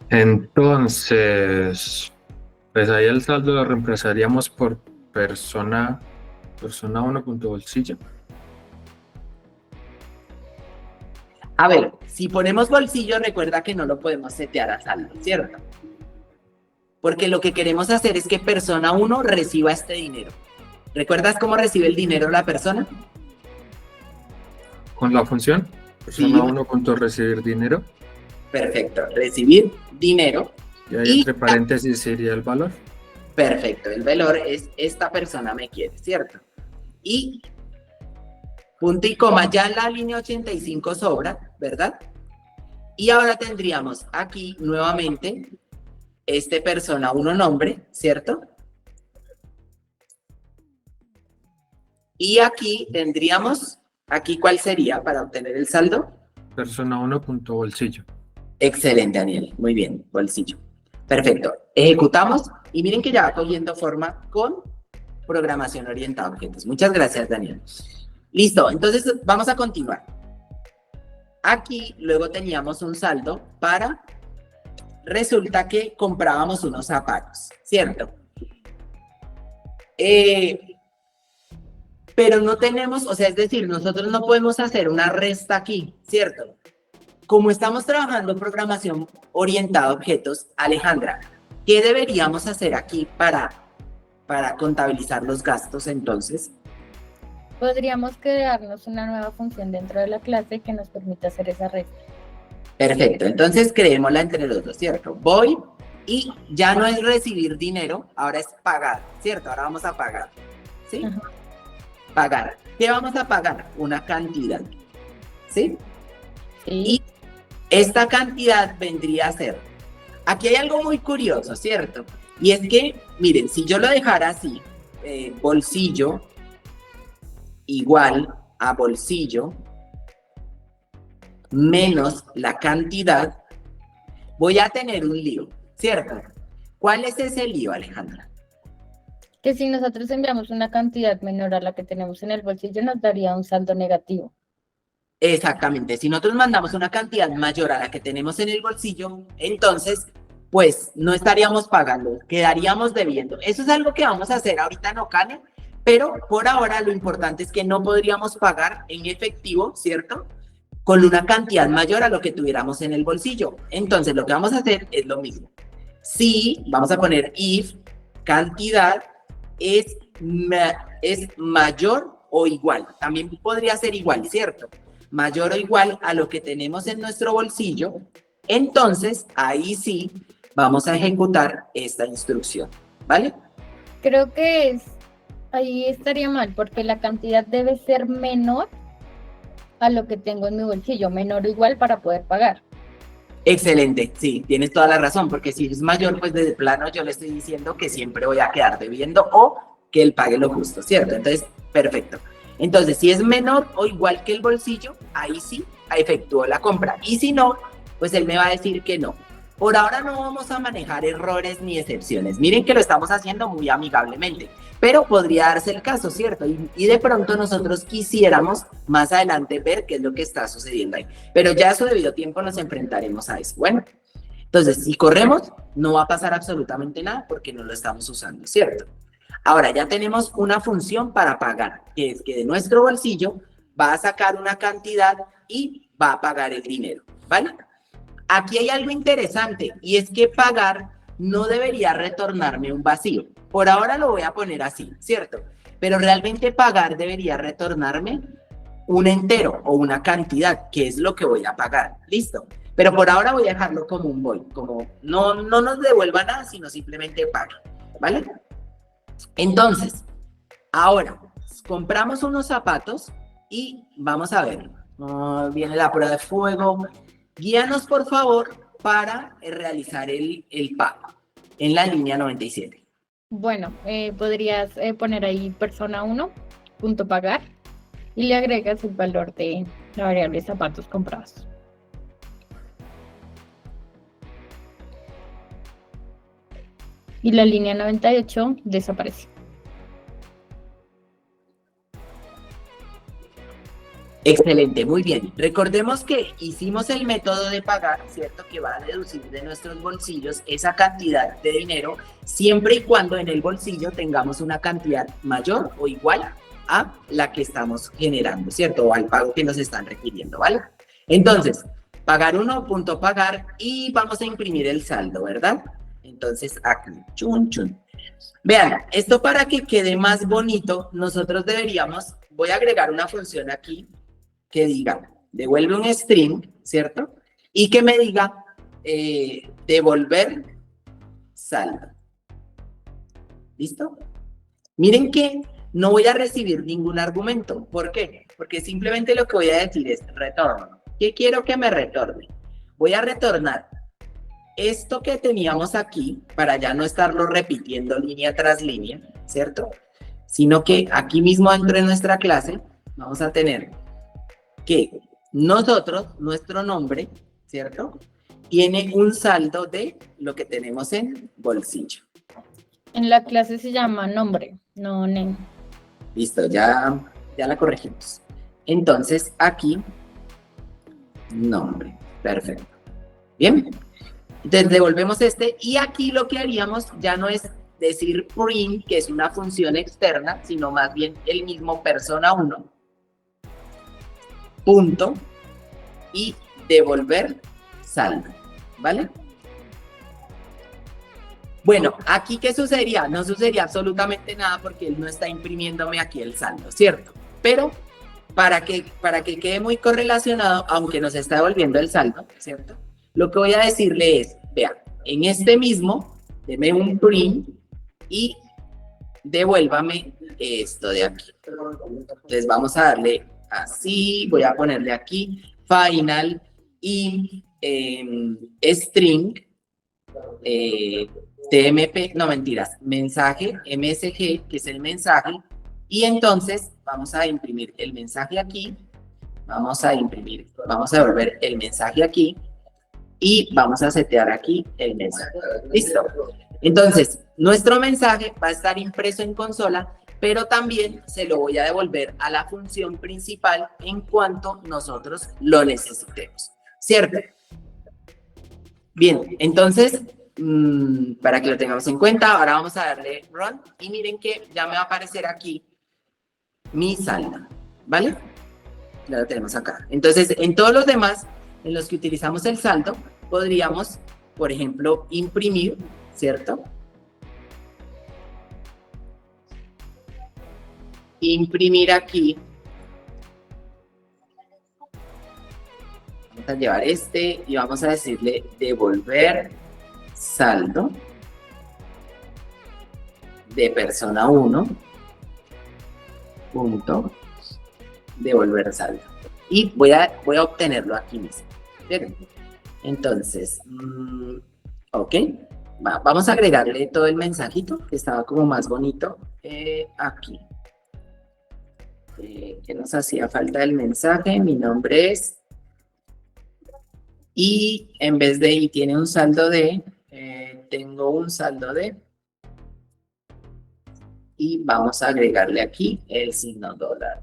Entonces, pues ahí el saldo lo reemplazaríamos por persona 1 punto bolsillo. A ver, si ponemos bolsillo, recuerda que no lo podemos setear a saldo, ¿cierto? Porque lo que queremos hacer es que persona 1 reciba este dinero. ¿Recuerdas cómo recibe el dinero la persona? Con la función persona 1 punto recibir dinero. Perfecto, recibir dinero. Y ahí entre paréntesis sería el valor. Perfecto, el valor es esta persona me quiere, ¿cierto? Y punto y coma, ya en la línea 85 sobra, ¿verdad? Y ahora tendríamos aquí nuevamente persona 1 nombre, ¿cierto? Y aquí tendríamos, aquí ¿cuál sería para obtener el saldo? Persona 1 punto bolsillo. Excelente, Daniel. Muy bien, bolsillo. Perfecto. Ejecutamos y miren que ya va cogiendo forma con programación orientada a objetos. Muchas gracias, Daniel. Listo, entonces vamos a continuar. Aquí luego teníamos un saldo para, resulta que comprábamos unos zapatos, ¿cierto? Pero no tenemos, o sea, es decir, nosotros no podemos hacer una resta aquí, ¿cierto? Como estamos trabajando en programación orientada a objetos, Alejandra, ¿qué deberíamos hacer aquí para contabilizar los gastos entonces? Podríamos crearnos una nueva función dentro de la clase que nos permita hacer esa resta. Perfecto, entonces creémosla entre los dos, ¿cierto? Voy y ya no es recibir dinero, ahora es pagar, ¿cierto? Ahora vamos a pagar, ¿sí? Ajá. Pagar. ¿Qué vamos a pagar? Una cantidad, ¿sí? Sí. Y esta cantidad vendría a ser, aquí hay algo muy curioso, ¿cierto? Y es que, miren, si yo lo dejara así, bolsillo igual a bolsillo menos la cantidad, voy a tener un lío, ¿cierto? ¿Cuál es ese lío, Alejandra? Que si nosotros enviamos una cantidad menor a la que tenemos en el bolsillo, nos daría un saldo negativo. Exactamente, si nosotros mandamos una cantidad mayor a la que tenemos en el bolsillo, entonces, pues, no estaríamos pagando, quedaríamos debiendo. Eso es algo que vamos a hacer ahorita en Ocane, pero por ahora lo importante es que no podríamos pagar en efectivo, ¿cierto?, con una cantidad mayor a lo que tuviéramos en el bolsillo. Entonces, lo que vamos a hacer es lo mismo. Si, vamos a poner if, cantidad es mayor o igual. También podría ser igual, ¿cierto? Mayor o igual a lo que tenemos en nuestro bolsillo. Entonces, ahí sí vamos a ejecutar esta instrucción, ¿vale? Creo que ahí estaría mal, porque la cantidad debe ser menor a lo que tengo en mi bolsillo, menor o igual para poder pagar. Excelente, sí, tienes toda la razón, porque si es mayor, pues desde plano yo le estoy diciendo que siempre voy a quedar debiendo o que él pague lo justo, ¿cierto? Entonces, perfecto. Entonces, si es menor o igual que el bolsillo, ahí sí efectúo la compra. Y si no, pues él me va a decir que no. Por ahora no vamos a manejar errores ni excepciones. Miren que lo estamos haciendo muy amigablemente, pero podría darse el caso, ¿cierto? Y de pronto nosotros quisiéramos más adelante ver qué es lo que está sucediendo ahí. Pero ya a su debido tiempo nos enfrentaremos a eso. Bueno, entonces si corremos, no va a pasar absolutamente nada porque no lo estamos usando, ¿cierto? Ahora ya tenemos una función para pagar, que es que de nuestro bolsillo va a sacar una cantidad y va a pagar el dinero, ¿vale? Aquí hay algo interesante y es que pagar no debería retornarme un vacío. Por ahora lo voy a poner así, ¿cierto? Pero realmente pagar debería retornarme un entero o una cantidad, que es lo que voy a pagar, ¿listo? Pero por ahora voy a dejarlo como un void, como no nos devuelva nada, sino simplemente paga, ¿vale? Entonces, ahora compramos unos zapatos y vamos a ver, viene la prueba de fuego. Guíanos, por favor, para realizar el pago en la línea 97. Bueno, podrías poner ahí persona 1, punto pagar, y le agregas el valor de la variable zapatos comprados. Y la línea 98 desaparece. Excelente, muy bien. Recordemos que hicimos el método de pagar, ¿cierto? Que va a deducir de nuestros bolsillos esa cantidad de dinero, siempre y cuando en el bolsillo tengamos una cantidad mayor o igual a la que estamos generando, ¿cierto? O al pago que nos están requiriendo, ¿vale? Entonces, pagar 1, punto pagar, y vamos a imprimir el saldo, ¿verdad? Entonces, aquí, chun, chun. Vean, esto para que quede más bonito, nosotros deberíamos, voy a agregar una función aquí, que diga, devuelve un string, ¿cierto? Y que me diga, devolver saldo. ¿Listo? Miren que no voy a recibir ningún argumento. ¿Por qué? Porque simplemente lo que voy a decir es retorno. ¿Qué quiero que me retorne? Voy a retornar esto que teníamos aquí, para ya no estarlo repitiendo línea tras línea, ¿cierto? Sino que aquí mismo dentro de nuestra clase, vamos a tener que nosotros, nuestro nombre, ¿cierto? Tiene un saldo de lo que tenemos en bolsillo. En la clase se llama nombre, no name. Listo, ya Ya la corregimos. Entonces, aquí, nombre. Perfecto. Bien. Entonces, devolvemos este. Y aquí lo que haríamos ya no es decir print, que es una función externa, sino más bien el mismo persona 1. Punto. Y devolver saldo. ¿Vale? Bueno, aquí ¿qué sucedería? No sucedería absolutamente nada porque él no está imprimiéndome aquí el saldo, ¿cierto? Pero para que quede muy correlacionado, aunque nos está devolviendo el saldo, ¿cierto? Lo que voy a decirle es, vean, en este mismo, deme un print y devuélvame esto de aquí. Entonces vamos a darle así, voy a ponerle aquí, final y string, TMP, no mentiras, mensaje, MSG, que es el mensaje, y entonces vamos a imprimir el mensaje aquí, vamos a devolver el mensaje aquí, y vamos a setear aquí el mensaje. ¿Listo? Entonces, nuestro mensaje va a estar impreso en consola, pero también se lo voy a devolver a la función principal en cuanto nosotros lo necesitemos, ¿cierto? Bien, entonces, para que lo tengamos en cuenta, ahora vamos a darle run y miren que ya me va a aparecer aquí mi saldo, ¿vale? Ya lo tenemos acá. Entonces, en todos los demás, en los que utilizamos el saldo, podríamos, por ejemplo, imprimir, ¿cierto? Imprimir aquí. Vamos a llevar este y vamos a decirle devolver saldo de persona 1 punto devolver saldo y voy a obtenerlo aquí mismo. ¿Bien? Entonces, ok, vamos a agregarle todo el mensajito que estaba como más bonito aquí. Que nos hacía falta el mensaje, mi nombre es, y en vez de y tiene un saldo de, tengo un saldo de, y vamos a agregarle aquí el signo dólar.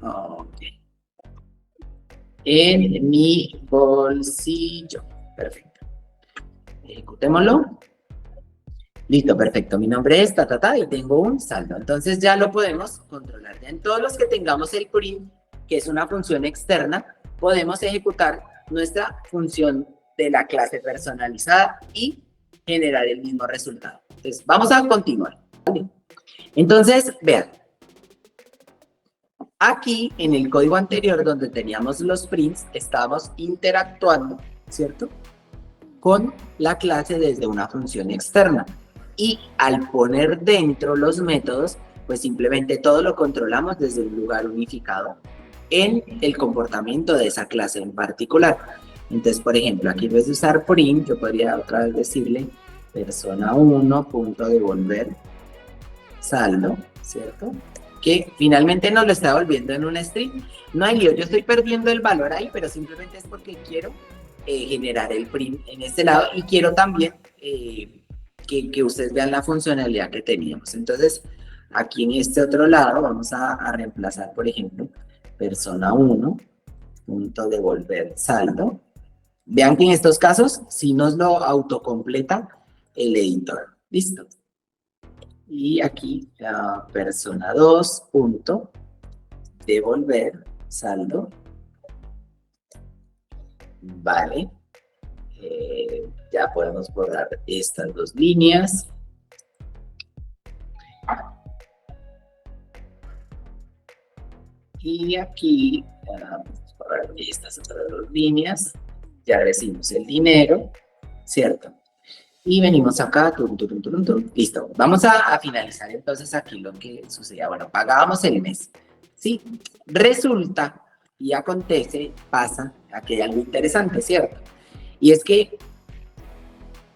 Ok. En mi bolsillo. Perfecto. Ejecutémoslo. Listo, perfecto. Mi nombre es y tengo un saldo. Entonces ya lo podemos controlar. Ya en todos los que tengamos el print, que es una función externa, podemos ejecutar nuestra función de la clase personalizada y generar el mismo resultado. Entonces, vamos a continuar. ¿Vale? Entonces, vean. Aquí, en el código anterior, donde teníamos los prints, estábamos interactuando, ¿cierto?, con la clase desde una función externa. Y al poner dentro los métodos, pues simplemente todo lo controlamos desde un lugar unificado en el comportamiento de esa clase en particular. Entonces, por ejemplo, aquí en vez de usar print, yo podría otra vez decirle persona1.devolver saldo, ¿cierto?, que finalmente nos lo está devolviendo en un string. No hay lío, yo estoy perdiendo el valor ahí, pero simplemente es porque quiero generar el print en este lado y quiero también que ustedes vean la funcionalidad que teníamos. Entonces, aquí en este otro lado vamos a reemplazar, por ejemplo, persona1.devolver saldo. Vean que en estos casos sí nos lo autocompleta el editor. ¿Listo? Y aquí persona2.devolver saldo. Vale. Ya podemos borrar estas dos líneas. Y aquí vamos a borrar estas otras dos líneas. Ya recibimos el dinero, ¿cierto? Y venimos acá, listo. Vamos a finalizar entonces aquí lo que sucedía. Bueno, pagábamos el mes, ¿sí? Resulta y acontece, pasa, aquí hay algo interesante, ¿cierto? Y es que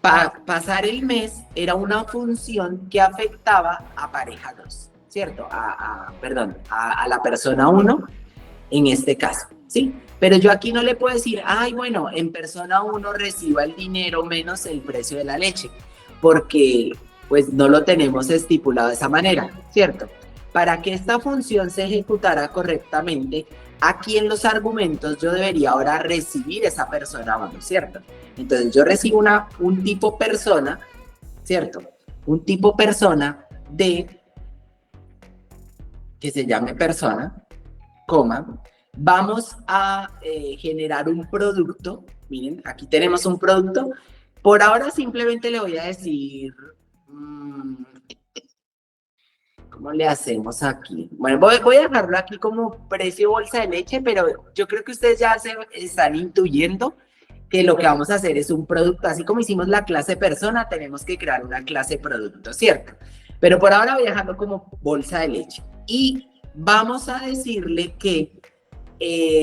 pasar el mes era una función que afectaba a pareja 2, ¿cierto? Perdón, a la persona 1 en este caso, ¿sí? Pero yo aquí no le puedo decir, ay, bueno, en persona 1 reciba el dinero menos el precio de la leche, porque pues no lo tenemos estipulado de esa manera, ¿cierto? para que esta función se ejecutara correctamente, aquí en los argumentos yo debería ahora recibir esa persona 1, ¿cierto? Entonces yo recibo un tipo persona, ¿cierto? Un tipo persona que se llame persona, coma, vamos a generar un producto. Miren, aquí tenemos un producto. Por ahora simplemente le voy a decir, ¿cómo le hacemos aquí? Bueno, voy a dejarlo aquí como precio bolsa de leche, pero yo creo que ustedes ya se están intuyendo que lo que vamos a hacer es un producto. Así como hicimos la clase persona, tenemos que crear una clase producto, ¿cierto? Pero por ahora voy a dejarlo como bolsa de leche. Y vamos a decirle que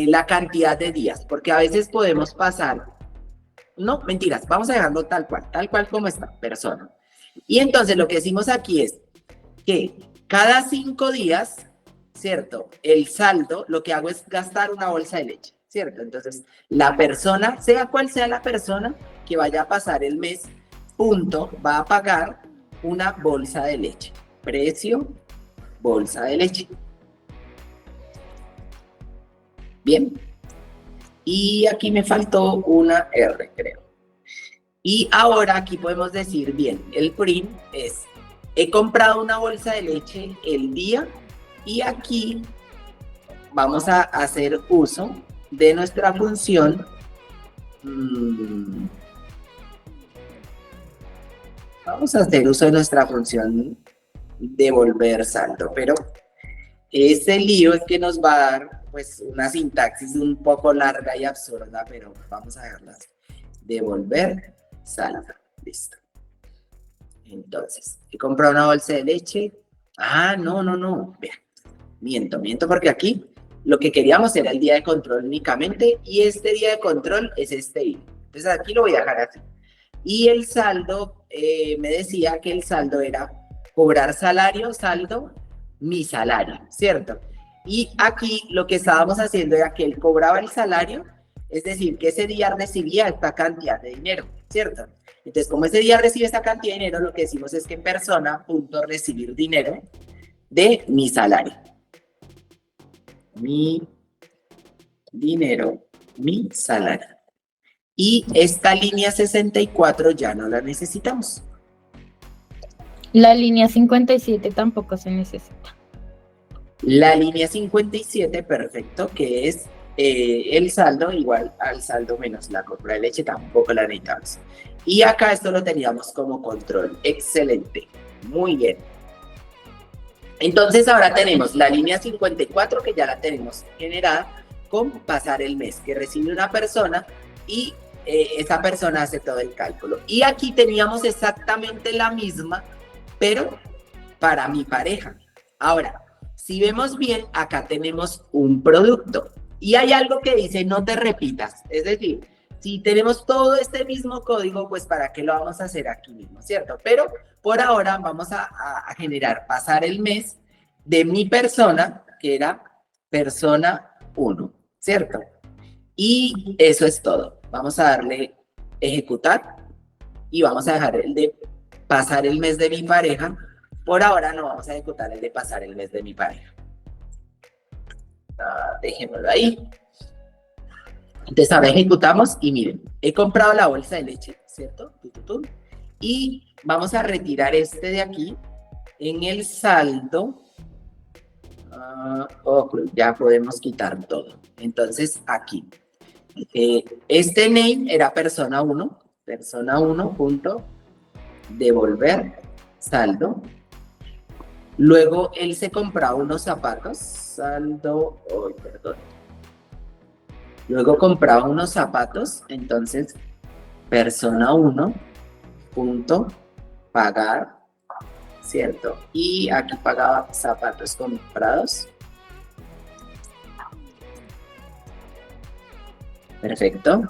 la cantidad de días, porque a veces podemos pasar, no, mentiras, vamos a dejarlo tal cual como está, persona. Y entonces lo que decimos aquí es que cada 5 días, ¿cierto? El saldo, lo que hago es gastar una bolsa de leche, ¿cierto? Entonces, la persona, sea cual sea la persona que vaya a pasar el mes, punto, va a pagar una bolsa de leche. Precio, bolsa de leche. Bien. Y aquí me faltó una R, creo. Y ahora aquí podemos decir, bien, el print es, he comprado una bolsa de leche el día y aquí vamos a hacer uso de nuestra función. Vamos a hacer uso de nuestra función devolver saldo, pero ese lío es que nos va a dar pues una sintaxis un poco larga y absurda, pero vamos a dejarla así. Devolver saldo, listo. Entonces, he comprado una bolsa de leche. Ah, no, vean, miento porque aquí lo que queríamos era el día de control únicamente y este día de control es este día. Entonces aquí lo voy a dejar así. Y el saldo, me decía que el saldo era cobrar salario, saldo, mi salario, ¿cierto? Y aquí lo que estábamos haciendo era que él cobraba el salario, es decir, que ese día recibía esta cantidad de dinero, ¿cierto? Entonces, como ese día recibe esta cantidad de dinero, lo que decimos es que en persona, punto recibir dinero de mi salario. Mi dinero, mi salario. Y esta línea 64 ya no la necesitamos. La línea 57 tampoco se necesita. La línea 57, perfecto, que es el saldo igual al saldo menos la compra de leche, tampoco la necesitamos. Y acá esto lo teníamos como control. Excelente. Muy bien. Entonces ahora tenemos la línea 54 que ya la tenemos generada con pasar el mes, que recibe una persona y esa persona hace todo el cálculo. Y aquí teníamos exactamente la misma, pero para mi pareja. Ahora, si vemos bien, acá tenemos un producto. Y hay algo que dice no te repitas. Es decir, si tenemos todo este mismo código, pues ¿para qué lo vamos a hacer aquí mismo? ¿Cierto? Pero por ahora vamos a generar, pasar el mes de mi persona, que era persona 1, ¿cierto? Y eso es todo. Vamos a darle ejecutar y vamos a dejar el de pasar el mes de mi pareja. Por ahora no vamos a ejecutar el de pasar el mes de mi pareja. Dejémoslo ahí. Entonces ahora ejecutamos y miren, he comprado la bolsa de leche, ¿cierto? Y vamos a retirar este de aquí en el saldo. Ya podemos quitar todo. Entonces aquí, este name era persona 1 punto devolver saldo. Luego él se compraba unos zapatos, saldo, luego compraba unos zapatos, entonces persona 1 punto pagar, ¿cierto? Y aquí pagaba zapatos comprados. Perfecto.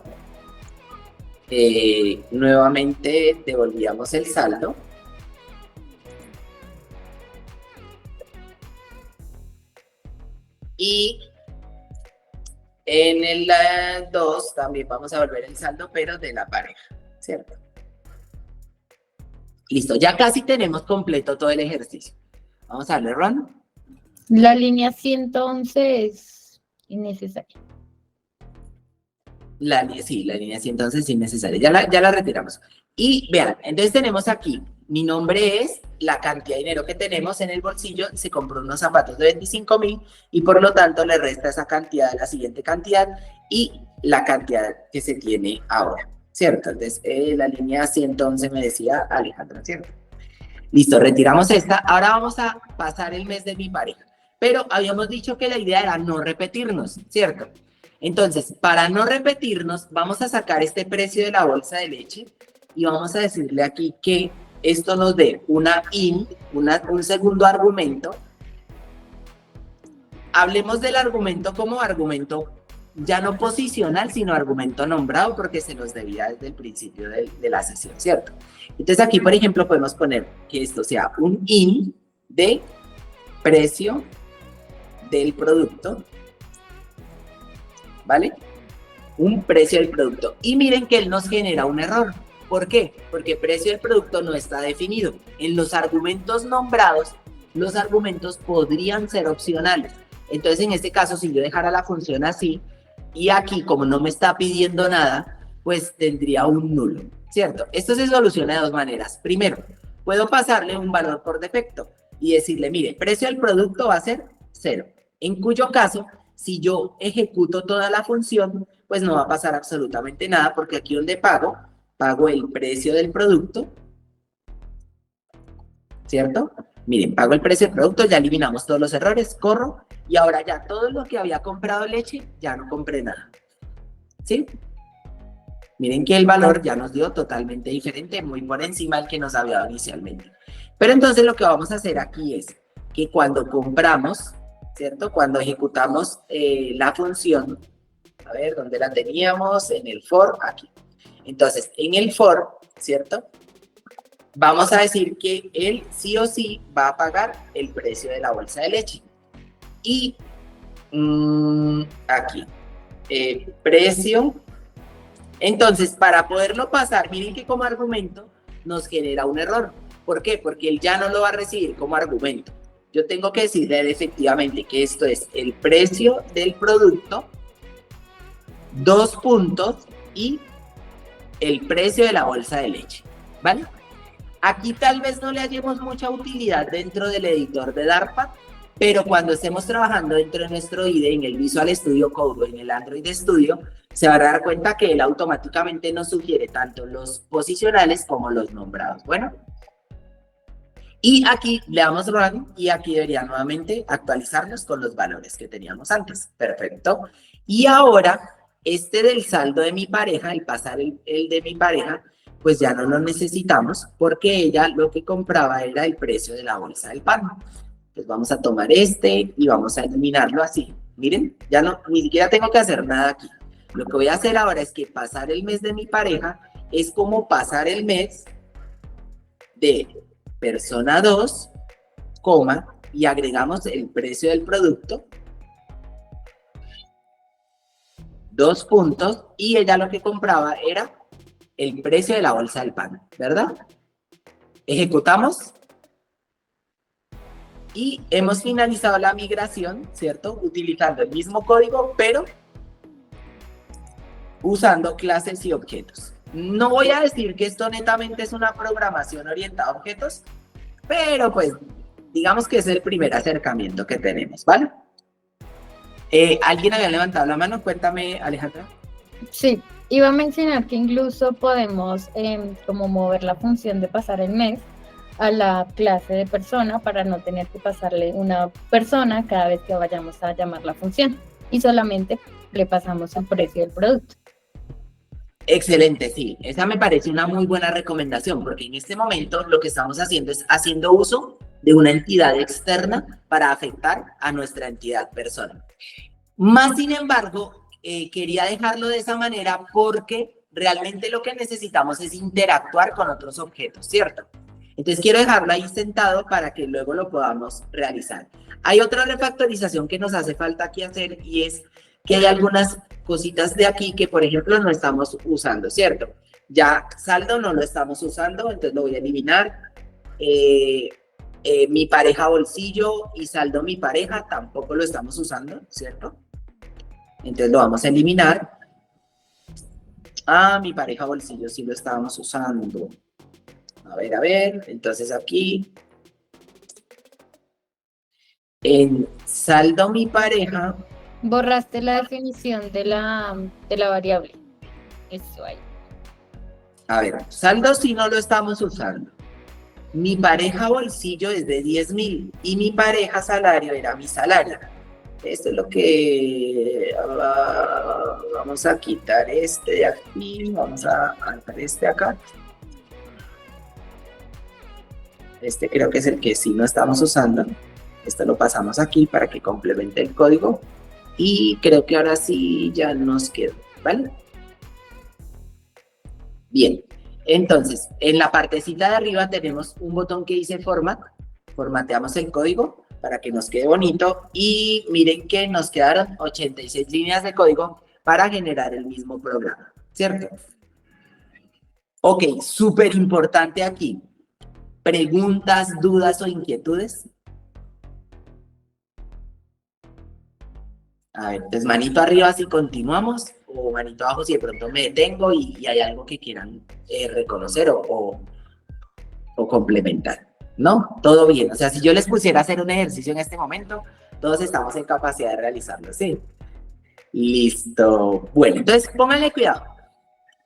Nuevamente devolvíamos el saldo. Y en el 2 también vamos a volver el saldo, pero de la pareja, ¿cierto? Listo, ya casi tenemos completo todo el ejercicio. Vamos a darle run. La línea 111 es innecesaria. Sí, la línea sí, entonces sí es necesaria. Ya la retiramos. Y vean, entonces tenemos aquí, mi nombre es la cantidad de dinero que tenemos en el bolsillo, se compró unos zapatos de 25.000 y por lo tanto le resta esa cantidad a la siguiente cantidad y la cantidad que se tiene ahora, ¿cierto? Entonces la línea 111 me decía Alejandra, ¿cierto? Listo, retiramos esta. Ahora vamos a pasar el mes de mi pareja. Pero habíamos dicho que la idea era no repetirnos, ¿cierto? Entonces, para no repetirnos, vamos a sacar este precio de la bolsa de leche y vamos a decirle aquí que esto nos dé un segundo argumento. Hablemos del argumento como argumento ya no posicional, sino argumento nombrado, porque se nos debía desde el principio de la sesión, ¿cierto? Entonces aquí, por ejemplo, podemos poner que esto sea un in de precio del producto, ¿vale? Un precio del producto. Y miren que él nos genera un error. ¿Por qué? Porque precio del producto no está definido. En los argumentos nombrados, los argumentos podrían ser opcionales. Entonces, en este caso, si yo dejara la función así, y aquí, como no me está pidiendo nada, pues tendría un nulo, ¿cierto? Esto se soluciona de dos maneras. Primero, puedo pasarle un valor por defecto y decirle, mire, precio del producto va a ser 0. En cuyo caso, si yo ejecuto toda la función, pues no va a pasar absolutamente nada, porque aquí donde pago el precio del producto, ¿cierto? Miren, pago el precio del producto, ya eliminamos todos los errores, corro, y ahora ya todo lo que había comprado leche, ya no compré nada, ¿sí? Miren que el valor ya nos dio totalmente diferente, muy por encima del que nos había dado inicialmente. Pero entonces lo que vamos a hacer aquí es que cuando compramos, ¿cierto? Cuando ejecutamos la función, a ver, ¿dónde la teníamos? En el for, aquí. Entonces, en el for, ¿cierto? Vamos a decir que él sí o sí va a pagar el precio de la bolsa de leche. Y aquí, precio. Entonces, para poderlo pasar, miren que como argumento nos genera un error. ¿Por qué? Porque él ya no lo va a recibir como argumento. Yo tengo que decirle efectivamente que esto es el precio del producto, 2 puntos, y el precio de la bolsa de leche, ¿vale? Aquí tal vez no le hallemos mucha utilidad dentro del editor de DARPA, pero cuando estemos trabajando dentro de nuestro IDE, en el Visual Studio Code o en el Android Studio, se van a dar cuenta que él automáticamente nos sugiere tanto los posicionales como los nombrados. Bueno, y aquí le damos Run y aquí debería nuevamente actualizarnos con los valores que teníamos antes. Perfecto. Y ahora, este del saldo de mi pareja, el pasar el de mi pareja, pues ya no lo necesitamos porque ella lo que compraba era el precio de la bolsa del pan. Pues vamos a tomar este y vamos a eliminarlo así. Miren, ya no, ni siquiera tengo que hacer nada aquí. Lo que voy a hacer ahora es que pasar el mes de mi pareja es como pasar el mes de persona 2, coma, y agregamos el precio del producto, 2 puntos, y ella lo que compraba era el precio de la bolsa del pan, ¿verdad? Ejecutamos. Y hemos finalizado la migración, ¿cierto? Utilizando el mismo código, pero usando clases y objetos. No voy a decir que esto netamente es una programación orientada a objetos, pero pues digamos que es el primer acercamiento que tenemos, ¿vale? ¿Alguien había levantado la mano? Cuéntame, Alejandra. Sí, iba a mencionar que incluso podemos como mover la función de pasar el mes a la clase de persona para no tener que pasarle una persona cada vez que vayamos a llamar la función y solamente le pasamos el precio del producto. Excelente, sí. Esa me parece una muy buena recomendación porque en este momento lo que estamos haciendo es haciendo uso de una entidad externa para afectar a nuestra entidad persona. Más sin embargo, quería dejarlo de esa manera porque realmente lo que necesitamos es interactuar con otros objetos, ¿cierto? Entonces quiero dejarlo ahí sentado para que luego lo podamos realizar. Hay otra refactorización que nos hace falta aquí hacer y es que hay algunas cositas de aquí que, por ejemplo, no estamos usando, ¿cierto? Ya saldo no lo estamos usando, entonces lo voy a eliminar. Mi pareja bolsillo y saldo mi pareja tampoco lo estamos usando, ¿cierto? Entonces lo vamos a eliminar. Mi pareja bolsillo sí lo estábamos usando. A ver, entonces aquí en saldo mi pareja. Borraste la definición de la variable. Eso ahí. A ver, saldo sí no lo estamos usando. Mi pareja bolsillo es de 10.000 y mi pareja salario era mi salario. Esto es lo que vamos a quitar este de aquí, vamos a dejar este acá. Este creo que es el que sí no estamos usando. Esto lo pasamos aquí para que complemente el código. Y creo que ahora sí ya nos quedó, ¿vale? Bien, entonces, en la partecita de arriba tenemos un botón que dice Format. Formateamos el código para que nos quede bonito. Y miren que nos quedaron 86 líneas de código para generar el mismo programa, ¿cierto? Ok, súper importante aquí. ¿Preguntas, dudas o inquietudes? A ver, pues manito arriba si continuamos, o manito abajo si de pronto me detengo y hay algo que quieran reconocer o complementar. ¿No? Todo bien. O sea, si yo les pusiera a hacer un ejercicio en este momento, todos estamos en capacidad de realizarlo, ¿sí? Listo. Bueno, entonces pónganle cuidado.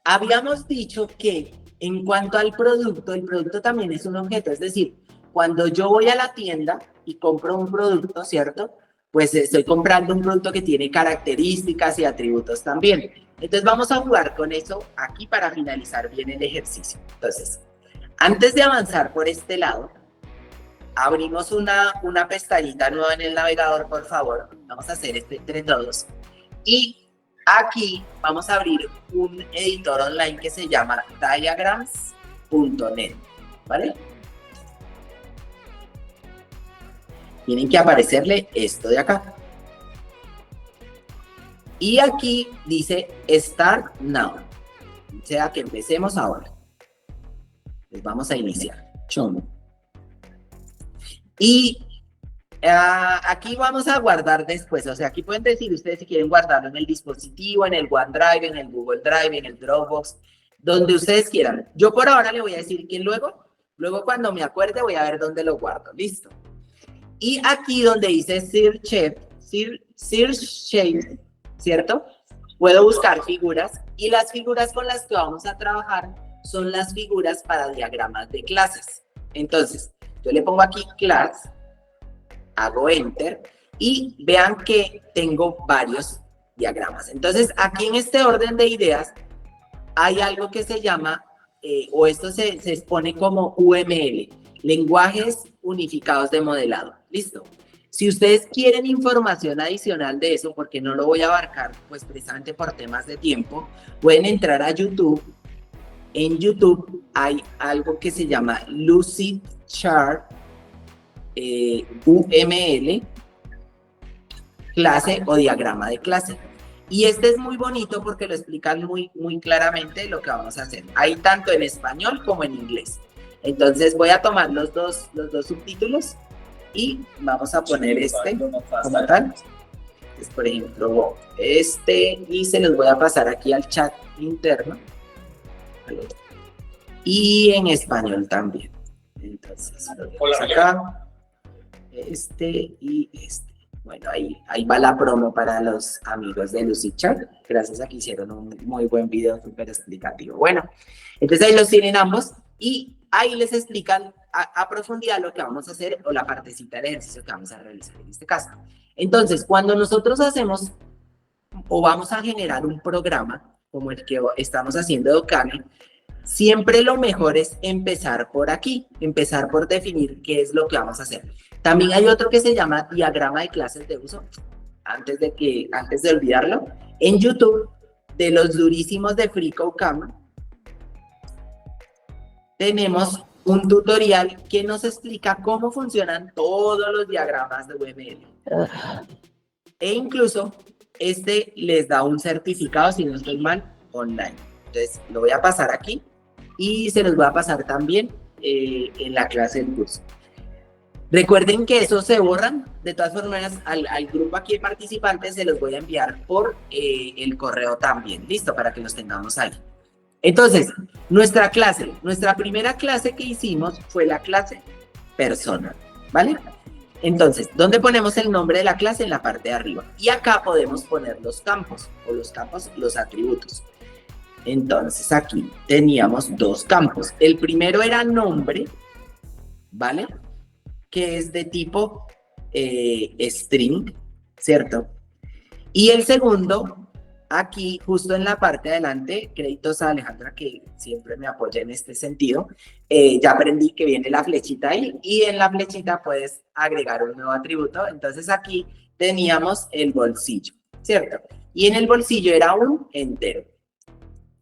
Habíamos dicho que en cuanto al producto, el producto también es un objeto. Es decir, cuando yo voy a la tienda y compro un producto, ¿cierto? Pues estoy comprando un producto que tiene características y atributos también. Entonces vamos a jugar con eso aquí para finalizar bien el ejercicio. Entonces, antes de avanzar por este lado, abrimos una pestañita nueva en el navegador, por favor. Vamos a hacer este entre todos. Y aquí vamos a abrir un editor online que se llama diagrams.net, ¿vale? Tienen que aparecerle esto de acá. Y aquí dice Start Now. O sea que empecemos ahora. Les vamos a iniciar. Chum. Y aquí vamos a guardar después. O sea, aquí pueden decir ustedes si quieren guardarlo en el dispositivo, en el OneDrive, en el Google Drive, en el Dropbox, donde ustedes quieran. Yo por ahora le voy a decir que luego cuando me acuerde voy a ver dónde lo guardo. Listo. Y aquí donde dice Search Shape, ¿cierto? Puedo buscar figuras y las figuras con las que vamos a trabajar son las figuras para diagramas de clases. Entonces, yo le pongo aquí class, hago enter y vean que tengo varios diagramas. Entonces, aquí en este orden de ideas hay algo que se llama, o esto se expone como UML, Lenguajes Unificados de Modelado. Listo. Si ustedes quieren información adicional de eso, porque no lo voy a abarcar, pues precisamente por temas de tiempo, pueden entrar a YouTube. En YouTube hay algo que se llama Lucidchart UML, clase o diagrama de clase. Y este es muy bonito porque lo explican muy claramente lo que vamos a hacer. Hay tanto en español como en inglés. Entonces voy a tomar los dos subtítulos y vamos a poner este como tal. Entonces, por ejemplo, este, y se los voy a pasar aquí al chat interno. Y en español también. Entonces, acá, este y este. Bueno, ahí va la promo para los amigos de Lucidchart. Gracias a que hicieron un muy buen video súper explicativo. Bueno, entonces ahí los tienen ambos y ahí les explican a profundidad lo que vamos a hacer o la partecita del ejercicio que vamos a realizar en este caso. Entonces, cuando nosotros hacemos o vamos a generar un programa como el que estamos haciendo de Okami, siempre lo mejor es empezar por aquí, empezar por definir qué es lo que vamos a hacer. También hay otro que se llama diagrama de clases de uso, antes de olvidarlo, en YouTube, de los durísimos de FreeCodeCamp, tenemos un tutorial que nos explica cómo funcionan todos los diagramas de UML. E incluso este les da un certificado, si no estoy mal, online. Entonces lo voy a pasar aquí y se los voy a pasar también en la clase del curso. Recuerden que esos se borran. De todas formas, al grupo aquí de participantes se los voy a enviar por el correo también. Listo, para que los tengamos ahí. Entonces, nuestra primera clase que hicimos fue la clase persona, ¿vale? Entonces, ¿dónde ponemos el nombre de la clase? En la parte de arriba. Y acá podemos poner los campos, los atributos. Entonces, aquí teníamos dos campos. El primero era nombre, ¿vale? Que es de tipo string, ¿cierto? Y el segundo, aquí justo en la parte de adelante, créditos a Alejandra que siempre me apoya en este sentido, ya aprendí que viene la flechita ahí y en la flechita puedes agregar un nuevo atributo. Entonces aquí teníamos el bolsillo, ¿cierto? Y en el bolsillo era un entero,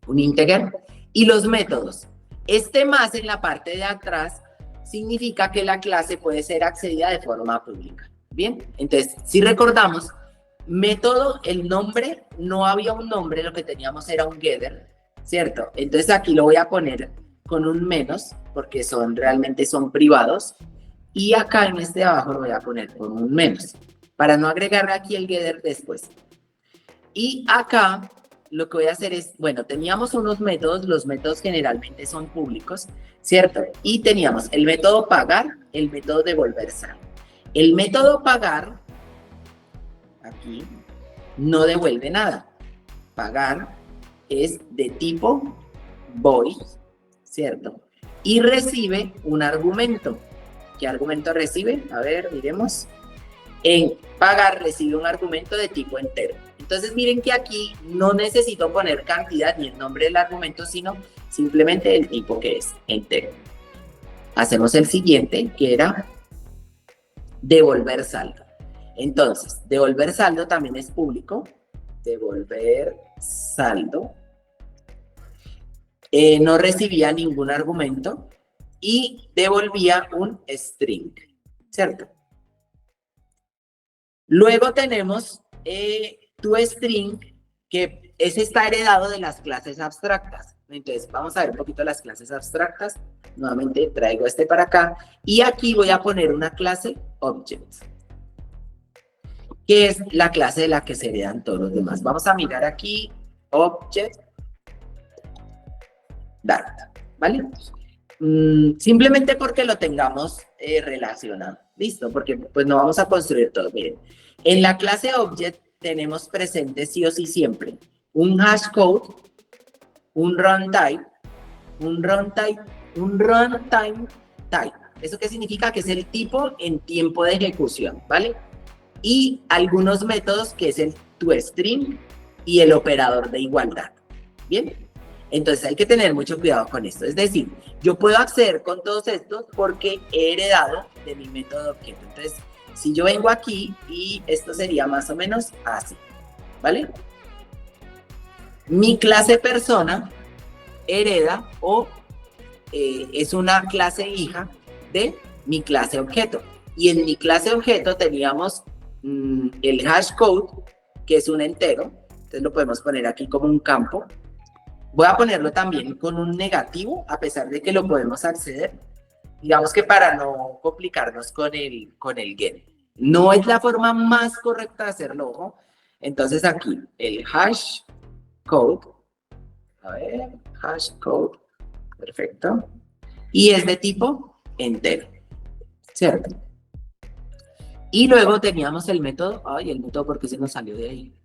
un integer. Y los métodos, este más en la parte de atrás significa que la clase puede ser accedida de forma pública. Bien, entonces si recordamos, método, el nombre, no había un nombre, lo que teníamos era un getter, ¿cierto? Entonces aquí lo voy a poner con un menos, porque realmente son privados, y acá en este de abajo lo voy a poner con un menos, para no agregar aquí el getter después. Y acá lo que voy a hacer es, bueno, teníamos unos métodos, los métodos generalmente son públicos, ¿cierto? Y teníamos el método pagar, el método devolver saldo. El método pagar, aquí, no devuelve nada. Pagar es de tipo void, ¿cierto? Y recibe un argumento. ¿Qué argumento recibe? A ver, miremos. En pagar recibe un argumento de tipo entero. Entonces miren que aquí no necesito poner cantidad ni el nombre del argumento, sino simplemente el tipo que es entero. Hacemos el siguiente, que era devolver saldo. Entonces, devolver saldo también es público. Devolver saldo. No recibía ningún argumento y devolvía un string, ¿cierto? Luego tenemos toString, que ese está heredado de las clases abstractas. Entonces, vamos a ver un poquito las clases abstractas. Nuevamente traigo este para acá. Y aquí voy a poner una clase object, que es la clase de la que se heredan todos los demás. Vamos a mirar aquí, object, data, ¿vale? Simplemente porque lo tengamos relacionado. ¿Listo? Porque pues no vamos a construir todo. Miren, en la clase object tenemos presente sí o sí siempre un hashcode, un runtime, un runtime type. ¿Eso qué significa? Que es el tipo en tiempo de ejecución, ¿vale? Y algunos métodos que es el toString y el operador de igualdad. ¿Bien? Entonces hay que tener mucho cuidado con esto. Es decir, yo puedo acceder con todos estos porque he heredado de mi método objeto. Entonces, si yo vengo aquí y esto sería más o menos así, ¿vale? Mi clase persona hereda o es una clase hija de mi clase objeto. Y en mi clase objeto teníamos el hashcode, que es un entero. Entonces lo podemos poner aquí como un campo. Voy a ponerlo también con un negativo, a pesar de que lo podemos acceder. Digamos que para no complicarnos con el get. No es la forma más correcta de hacerlo, ojo. Entonces aquí, el hashcode. A ver, hashcode. Perfecto. Y es de tipo entero. ¿Cierto? Y luego teníamos el método. Ay, el método, ¿por qué se nos salió de ahí?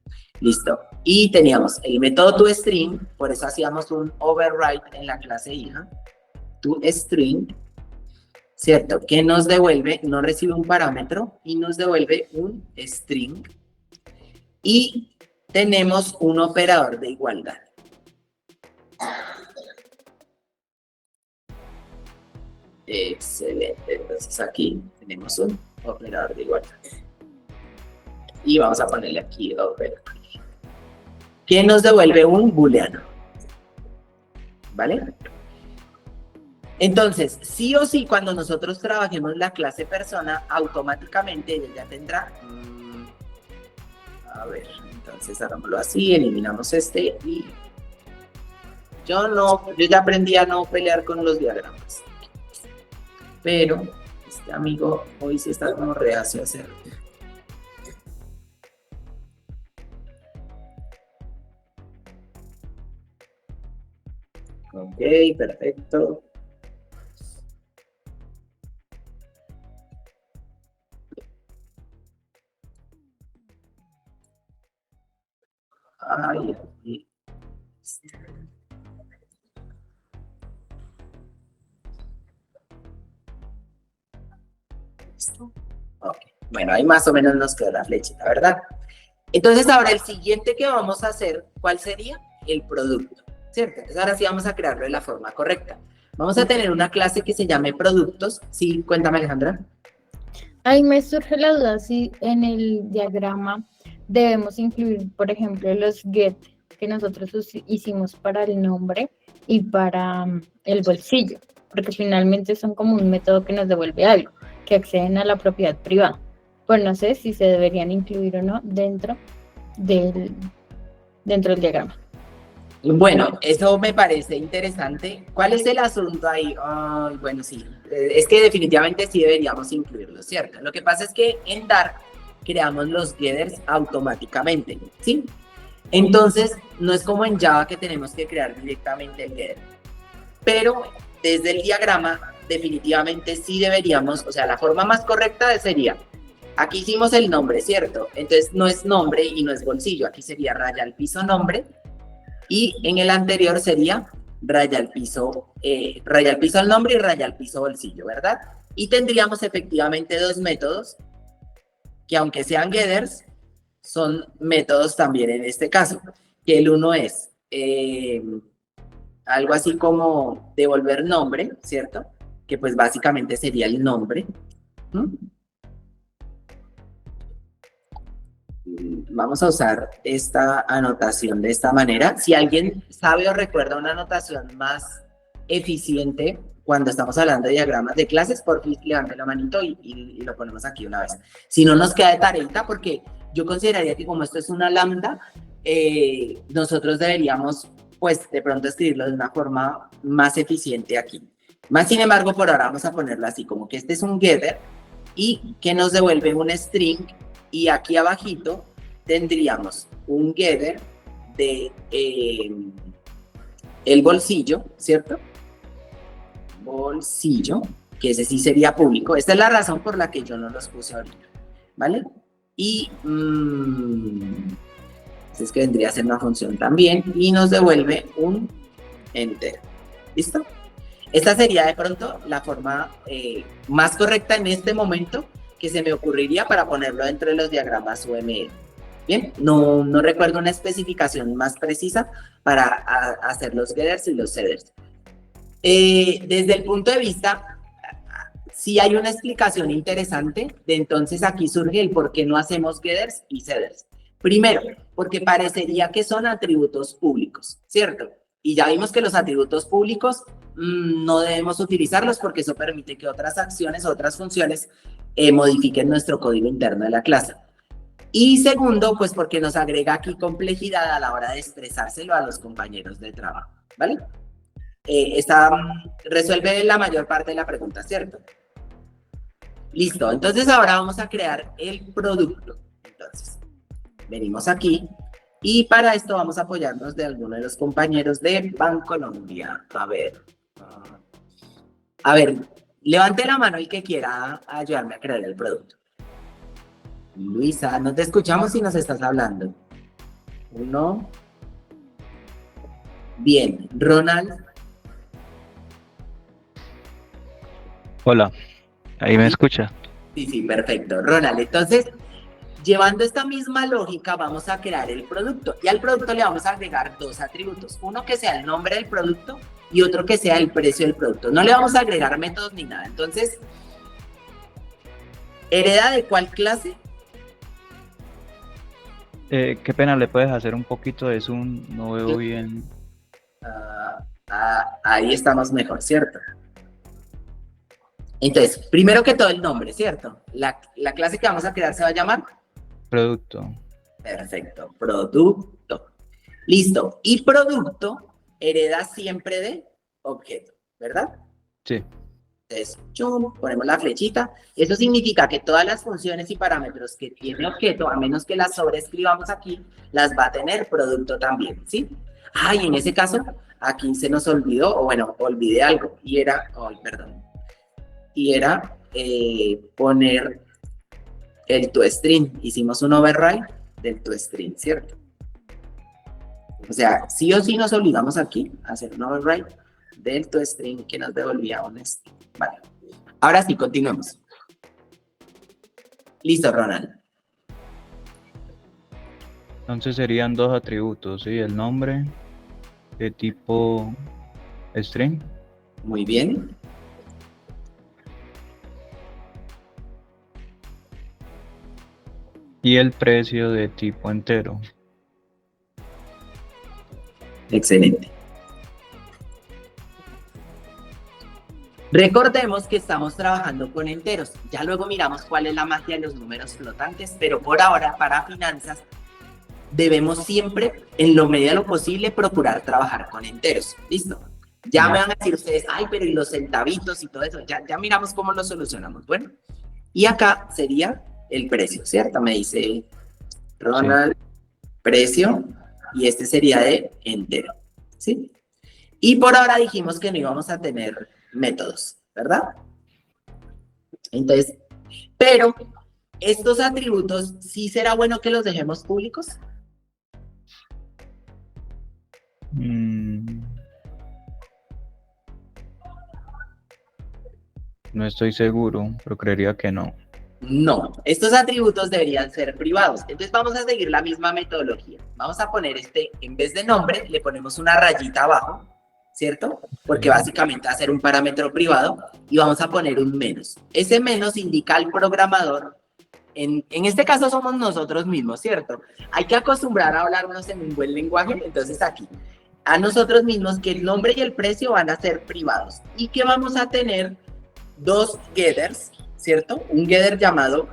Listo. Y teníamos el método toString, por eso hacíamos un override en la clase hija. toString, ¿cierto? Que nos devuelve, no recibe un parámetro y nos devuelve un string. Y tenemos un operador de igualdad. Excelente. Entonces aquí tenemos un operador de igualdad. Y vamos a ponerle aquí operador, que nos devuelve un booleano. ¿Vale? Entonces, sí o sí, cuando nosotros trabajemos la clase persona, automáticamente ella ya tendrá... a ver, entonces hagámoslo así, eliminamos este y... Yo ya aprendí a no pelear con los diagramas. Pero Este amigo hoy sí está como reacio a hacerlo. Ok, perfecto. Ay, ay. Listo. Ok. Bueno, ahí más o menos nos quedó la flechita, ¿verdad? Entonces ahora el siguiente que vamos a hacer, ¿cuál sería? El producto, ¿cierto? Entonces ahora sí vamos a crearlo de la forma correcta. Vamos a tener una clase que se llame productos. Sí, cuéntame, Alejandra. Ahí me surge la duda si en el diagrama debemos incluir, por ejemplo, los get que nosotros hicimos para el nombre y para el bolsillo, porque finalmente son como un método que nos devuelve algo, que acceden a la propiedad privada. Pues no sé si se deberían incluir o no dentro del diagrama. Bueno, eso me parece interesante. ¿Cuál es el asunto ahí? Ay, bueno, sí, es que definitivamente sí deberíamos incluirlo, ¿cierto? Lo que pasa es que en Dart creamos los getters automáticamente, ¿sí? Entonces, no es como en Java que tenemos que crear directamente el getter. Pero desde el diagrama, definitivamente sí deberíamos, o sea, la forma más correcta sería, aquí hicimos el nombre, ¿cierto? Entonces no es nombre y no es bolsillo, aquí sería raya al piso nombre. Y en el anterior sería raya al piso al nombre y raya al piso bolsillo, ¿verdad? Y tendríamos efectivamente dos métodos que aunque sean getters, son métodos también en este caso. Que el uno es algo así como devolver nombre, ¿cierto? Que pues básicamente sería el nombre. Vamos a usar esta anotación de esta manera. Si alguien sabe o recuerda una anotación más eficiente cuando estamos hablando de diagramas de clases, por favor, levante la manito y lo ponemos aquí una vez. Si no nos queda de tareita, porque yo consideraría que como esto es una lambda, nosotros deberíamos, pues, de pronto escribirlo de una forma más eficiente aquí. Más sin embargo, por ahora vamos a ponerlo así, como que este es un getter y que nos devuelve un string. Y aquí abajito tendríamos un getter de el bolsillo, ¿cierto? Bolsillo, que ese sí sería público. Esta es la razón por la que yo no los puse ahorita, ¿vale? Y es que vendría a ser una función también y nos devuelve un enter. ¿Listo? Esta sería de pronto la forma más correcta en este momento que se me ocurriría para ponerlo dentro de los diagramas UML. Bien, no recuerdo una especificación más precisa para hacer los getters y los setters. Desde el punto de vista, sí hay una explicación interesante, de entonces aquí surge el por qué no hacemos getters y setters. Primero, porque parecería que son atributos públicos, ¿cierto? Y ya vimos que los atributos públicos no debemos utilizarlos porque eso permite que otras acciones, otras funciones modifiquen nuestro código interno de la clase. Y segundo, pues porque nos agrega aquí complejidad a la hora de expresárselo a los compañeros de trabajo, ¿vale? Esta resuelve la mayor parte de la pregunta, ¿cierto? Listo, entonces ahora vamos a crear el producto. Entonces, venimos aquí y para esto vamos a apoyarnos de alguno de los compañeros de Bancolombia. A ver, levante la mano el que quiera ayudarme a crear el producto. Luisa, no te escuchamos si nos estás hablando. 1. Bien, Ronald. Hola, ¿ahí me escucha? Sí, perfecto. Ronald, entonces, llevando esta misma lógica, vamos a crear el producto. Y al producto le vamos a agregar dos atributos. Uno que sea el nombre del producto y otro que sea el precio del producto. No le vamos a agregar métodos ni nada. Entonces, ¿hereda de cuál clase? Qué pena, ¿le puedes hacer un poquito de zoom? No veo bien. Ahí estamos mejor, ¿cierto? Entonces, primero que todo el nombre, ¿cierto? La clase que vamos a crear se va a llamar Producto. Perfecto, producto. Listo. Y producto hereda siempre de objeto, ¿verdad? Sí. Entonces, chum, ponemos la flechita. Eso significa que todas las funciones y parámetros que tiene objeto, a menos que las sobreescribamos aquí, las va a tener producto también, ¿sí? Ah, y en ese caso, aquí se nos olvidó, o bueno, olvidé algo, y era, ay, perdón, y era poner el toString. Hicimos un override del toString, ¿cierto? O sea, sí o sí nos obligamos aquí a hacer un override del toString que nos devolvía un string. Vale. Ahora sí, continuemos. Listo, Ronald. Entonces serían dos atributos, ¿sí? El nombre de tipo string. Muy bien. Y el precio de tipo entero. Excelente. Recordemos que estamos trabajando con enteros. Ya luego miramos cuál es la magia de los números flotantes, pero por ahora, para finanzas, debemos siempre, en lo medida de lo posible, procurar trabajar con enteros. ¿Listo? Ya me van a decir ustedes, ay, pero y los centavitos y todo eso, ya miramos cómo lo solucionamos. Bueno, y acá sería el precio, ¿cierto? Me dice Ronald, sí. Precio, y este sería de entero, ¿sí? Y por ahora dijimos que no íbamos a tener métodos, ¿verdad? Entonces, pero estos atributos, ¿sí será bueno que los dejemos públicos? No estoy seguro, pero creería que no. No, estos atributos deberían ser privados. Entonces vamos a seguir la misma metodología. Vamos a poner en vez de nombre, le ponemos una rayita abajo, ¿cierto? Porque básicamente va a ser un parámetro privado y vamos a poner un menos. Ese menos indica al programador, en este caso somos nosotros mismos, ¿cierto? Hay que acostumbrar a hablarnos en un buen lenguaje, entonces aquí, a nosotros mismos que el nombre y el precio van a ser privados y que vamos a tener dos getters, ¿cierto? Un getter llamado,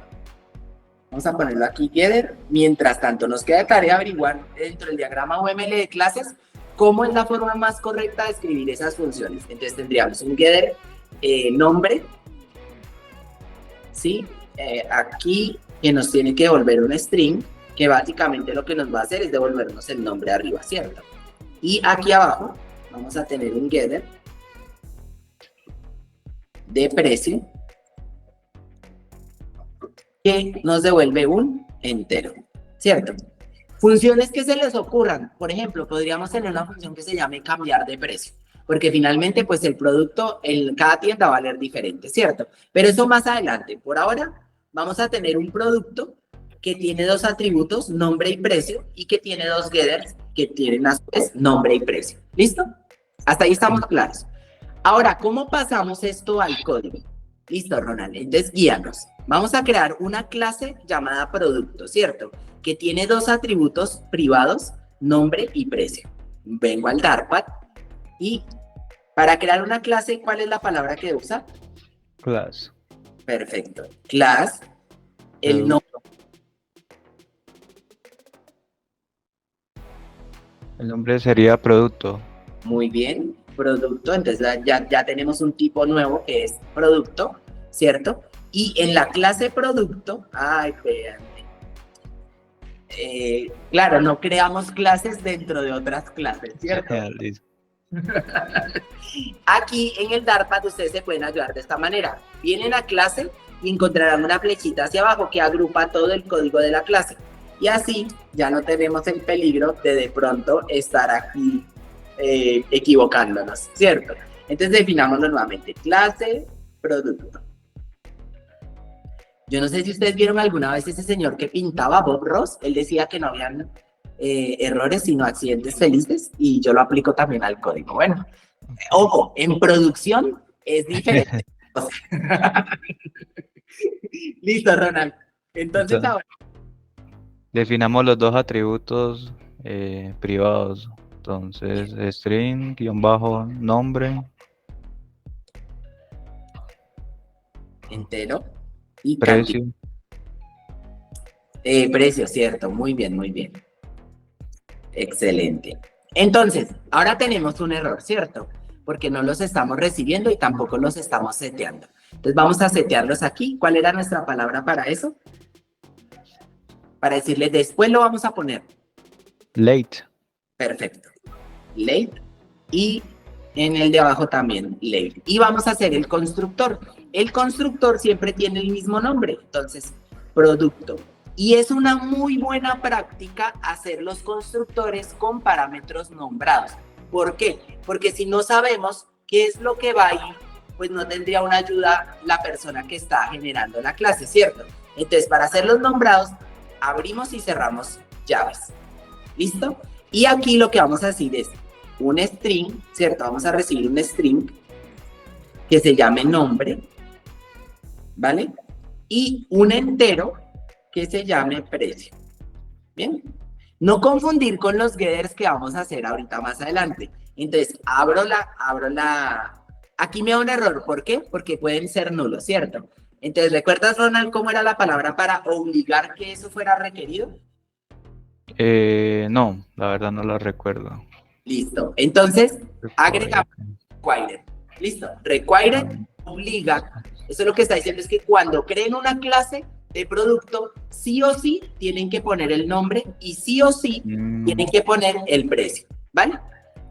vamos a ponerlo aquí, getter. Mientras tanto, nos queda tarea averiguar dentro del diagrama UML de clases cómo es la forma más correcta de escribir esas funciones. Entonces tendríamos un getter nombre, ¿sí? Aquí que nos tiene que devolver un string, que básicamente lo que nos va a hacer es devolvernos el nombre arriba, ¿cierto? Y aquí abajo vamos a tener un getter de precio que nos devuelve un entero, ¿cierto? Funciones que se les ocurran, por ejemplo, podríamos tener una función que se llame cambiar de precio, porque finalmente pues el producto en cada tienda va a valer diferente, ¿cierto? Pero eso más adelante. Por ahora vamos a tener un producto que tiene dos atributos, nombre y precio, y que tiene dos getters que tienen a su vez nombre y precio. ¿Listo? Hasta ahí estamos claros. Ahora, ¿cómo pasamos esto al código? Listo, Ronald. Entonces, guíanos. Vamos a crear una clase llamada producto, ¿cierto? Que tiene dos atributos privados, nombre y precio. Vengo al Dartpad y para crear una clase, ¿cuál es la palabra que usa? Class. Perfecto. Class, el nombre. El nombre sería producto. Muy bien, producto. Entonces ya tenemos un tipo nuevo que es producto, ¿cierto? Y en la clase producto, ay, espérame. Claro, no creamos clases dentro de otras clases, ¿cierto? Aquí en el Dartpad ustedes se pueden ayudar de esta manera. Vienen a clase y encontrarán una flechita hacia abajo que agrupa todo el código de la clase. Y así ya no tenemos el peligro de pronto estar aquí equivocándonos, ¿cierto? Entonces definámoslo nuevamente. Clase, producto. Yo no sé si ustedes vieron alguna vez ese señor que pintaba, Bob Ross. Él decía que no habían errores, sino accidentes felices. Y yo lo aplico también al código. Bueno, ojo, en producción es diferente. Listo, Ronald. Entonces ahora. Definamos los dos atributos privados. Entonces, string, nombre. Entero. Y precio. Precio, cierto. Muy bien, muy bien. Excelente. Entonces, ahora tenemos un error, ¿cierto? porque no los estamos recibiendo y tampoco los estamos seteando. Entonces vamos a setearlos aquí. ¿Cuál era nuestra palabra para eso? Para decirle, después lo vamos a poner. Late. Perfecto. Late. Y en el de abajo también late. Y vamos a hacer el constructor. El constructor siempre tiene el mismo nombre. Entonces, producto. Y es una muy buena práctica hacer los constructores con parámetros nombrados. ¿Por qué? Porque si no sabemos qué es lo que va ahí, pues no tendría una ayuda la persona que está generando la clase, ¿cierto? Entonces, para hacer los nombrados, abrimos y cerramos llaves. ¿Listo? Y aquí lo que vamos a decir es un string, ¿cierto? Vamos a recibir un string que se llame nombre, ¿vale? Y un entero que se llame precio. ¿Bien? No confundir con los getters que vamos a hacer ahorita más adelante. Entonces, aquí me da un error. ¿Por qué? Porque pueden ser nulos, ¿cierto? Entonces, ¿recuerdas, Ronald, cómo era la palabra para obligar que eso fuera requerido? No, la verdad no lo recuerdo. Listo. Entonces, agregamos require. Listo. Require obliga. Eso es lo que está diciendo, es que cuando creen una clase de producto, sí o sí tienen que poner el nombre y sí o sí tienen que poner el precio, ¿vale?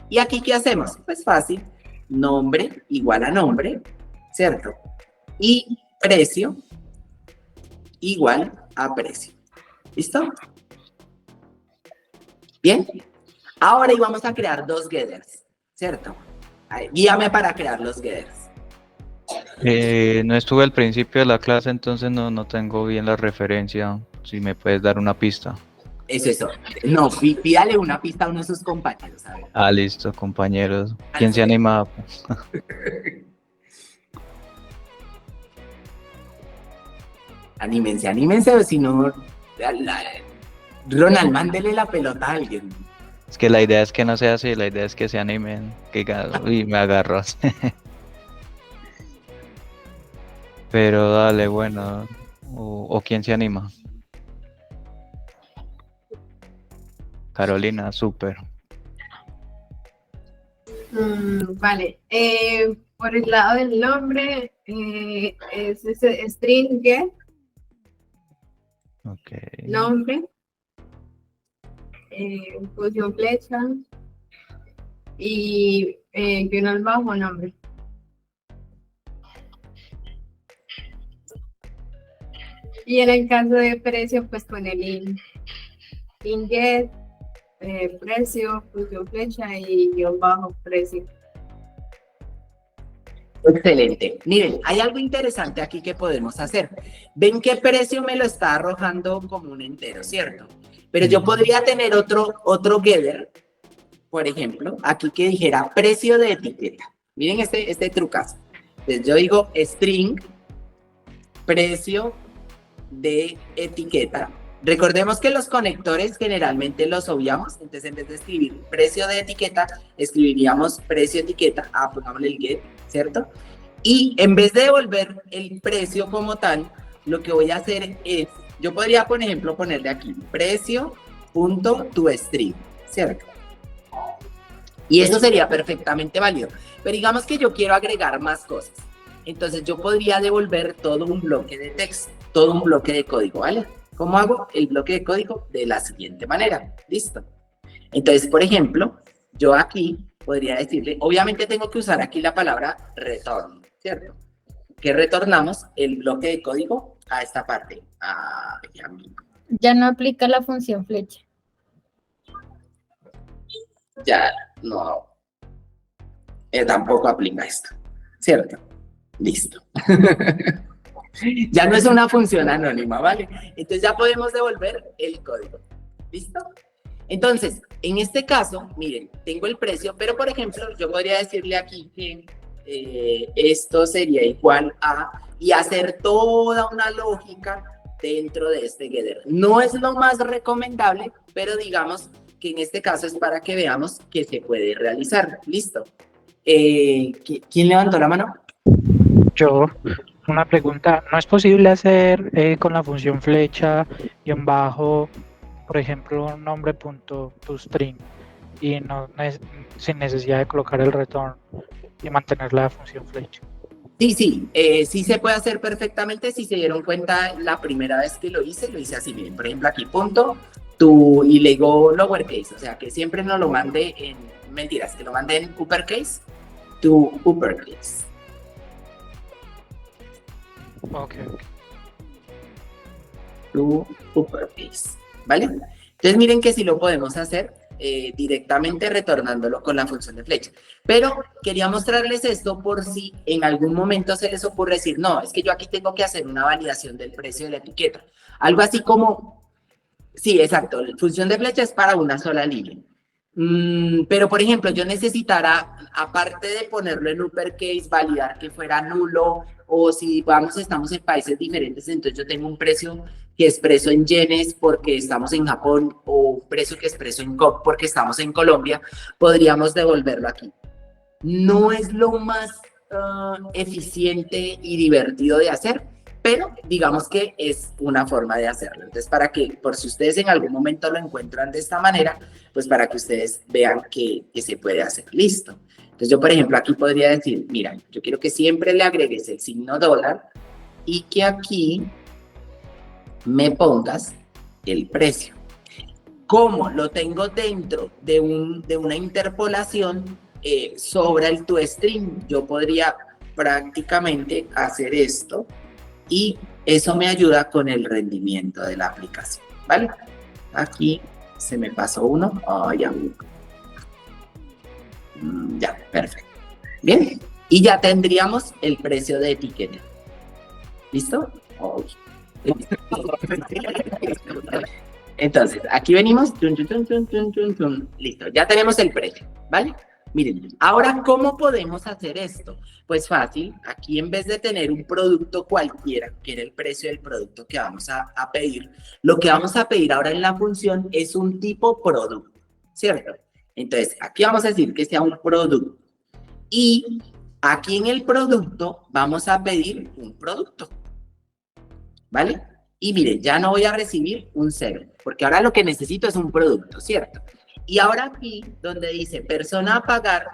¿Y aquí qué hacemos? Pues fácil. Nombre igual a nombre, ¿cierto? Y precio igual a precio. ¿Listo? Bien. Ahora íbamos a crear dos getters, ¿cierto? Guíame para crear los getters. No estuve al principio de la clase, entonces no tengo bien la referencia. Si me puedes dar una pista. Eso. No, pídale una pista a uno de sus compañeros. A ver. Ah, listo, compañeros. ¿Quién se anima? Anímense, o si no... Ronald, mándele la pelota a alguien. Es que la idea es que no sea así, la idea es que se animen. Uy, me agarró. Pero dale, bueno. ¿O quién se anima? Carolina, súper. Vale. Por el lado del nombre, es ese string get. Okay. Nombre. Función flecha. Y guión al bajo, nombre. Y en el caso de precio, pues con el in get, precio, función flecha y guión bajo, precio. Excelente. Miren, hay algo interesante aquí que podemos hacer. Ven qué precio me lo está arrojando como un entero, ¿cierto? Pero yo podría tener otro getter, por ejemplo, aquí que dijera precio de etiqueta. Miren este trucazo. Entonces yo digo string, precio de etiqueta. Recordemos que los conectores generalmente los obviamos, entonces en vez de escribir precio de etiqueta, escribiríamos precio de etiqueta, pongámosle el get, ¿cierto? Y en vez de devolver el precio como tal, lo que voy a hacer es, yo podría, por ejemplo, ponerle aquí, precio.toString, ¿cierto? Y eso sería perfectamente válido. Pero digamos que yo quiero agregar más cosas. Entonces yo podría devolver todo un bloque de texto, todo un bloque de código, ¿vale? ¿Cómo hago el bloque de código? De la siguiente manera, ¿listo? Entonces, por ejemplo, yo aquí podría decirle, obviamente tengo que usar aquí la palabra return, ¿cierto? Que retornamos el bloque de código a esta parte. Ya no aplica la función flecha. Ya no. Tampoco aplica esto, ¿cierto? Listo. Ya no es una función anónima, ¿vale? Entonces ya podemos devolver el código. ¿Listo? Entonces, en este caso, miren, tengo el precio, pero por ejemplo, yo podría decirle aquí que esto sería igual a, y hacer toda una lógica dentro de este getter. No es lo más recomendable, pero digamos que en este caso es para que veamos que se puede realizar. ¿Listo? ¿Quién levantó la mano? Yo, una pregunta, ¿no es posible hacer con la función flecha guión bajo, por ejemplo, nombre.toString y no sin necesidad de colocar el return? y mantener la función flecha. Sí, sí se puede hacer perfectamente. Si se dieron cuenta la primera vez que lo hice así, miren, por ejemplo aquí punto, y le digo lowercase, o sea que siempre no lo mande en, mentiras, que lo mande en uppercase, to uppercase. Ok. To uppercase, ¿vale? Entonces miren que sí lo podemos hacer directamente retornándolo con la función de flecha. Pero quería mostrarles esto por si en algún momento se les ocurre decir, no, es que yo aquí tengo que hacer una validación del precio de la etiqueta. Algo así como, sí, exacto, la función de flecha es para una sola línea. Pero, por ejemplo, yo necesitara, aparte de ponerlo en uppercase, validar que fuera nulo, o si estamos en países diferentes, entonces yo tengo un precio que expreso en yenes porque estamos en Japón, o un precio que expreso en COP porque estamos en Colombia, podríamos devolverlo aquí. No es lo más eficiente y divertido de hacer, pero digamos que es una forma de hacerlo. Entonces, para que, por si ustedes en algún momento lo encuentran de esta manera, pues para que ustedes vean que se puede hacer. Listo. Entonces, yo, por ejemplo, aquí podría decir, mira, yo quiero que siempre le agregues el signo dólar y que aquí me pongas el precio. Como lo tengo dentro de una interpolación, sobra el toString. Yo podría prácticamente hacer esto y eso me ayuda con el rendimiento de la aplicación, ¿vale? Aquí se me pasó uno. Oh, ya. Ya, perfecto. Bien, y ya tendríamos el precio de etiqueta. ¿Listo? Oh. Entonces, aquí venimos. Listo, ya tenemos el precio, ¿vale? Miren, ahora, ¿cómo podemos hacer esto? Pues fácil, aquí en vez de tener un producto cualquiera, que era el precio del producto que vamos a pedir, lo que vamos a pedir ahora en la función es un tipo producto, ¿cierto? Entonces, aquí vamos a decir que sea un producto. Y aquí en el producto vamos a pedir un producto, ¿vale? Y miren, ya no voy a recibir un 0, porque ahora lo que necesito es un producto, ¿cierto? Y ahora aquí, donde dice persona a pagar,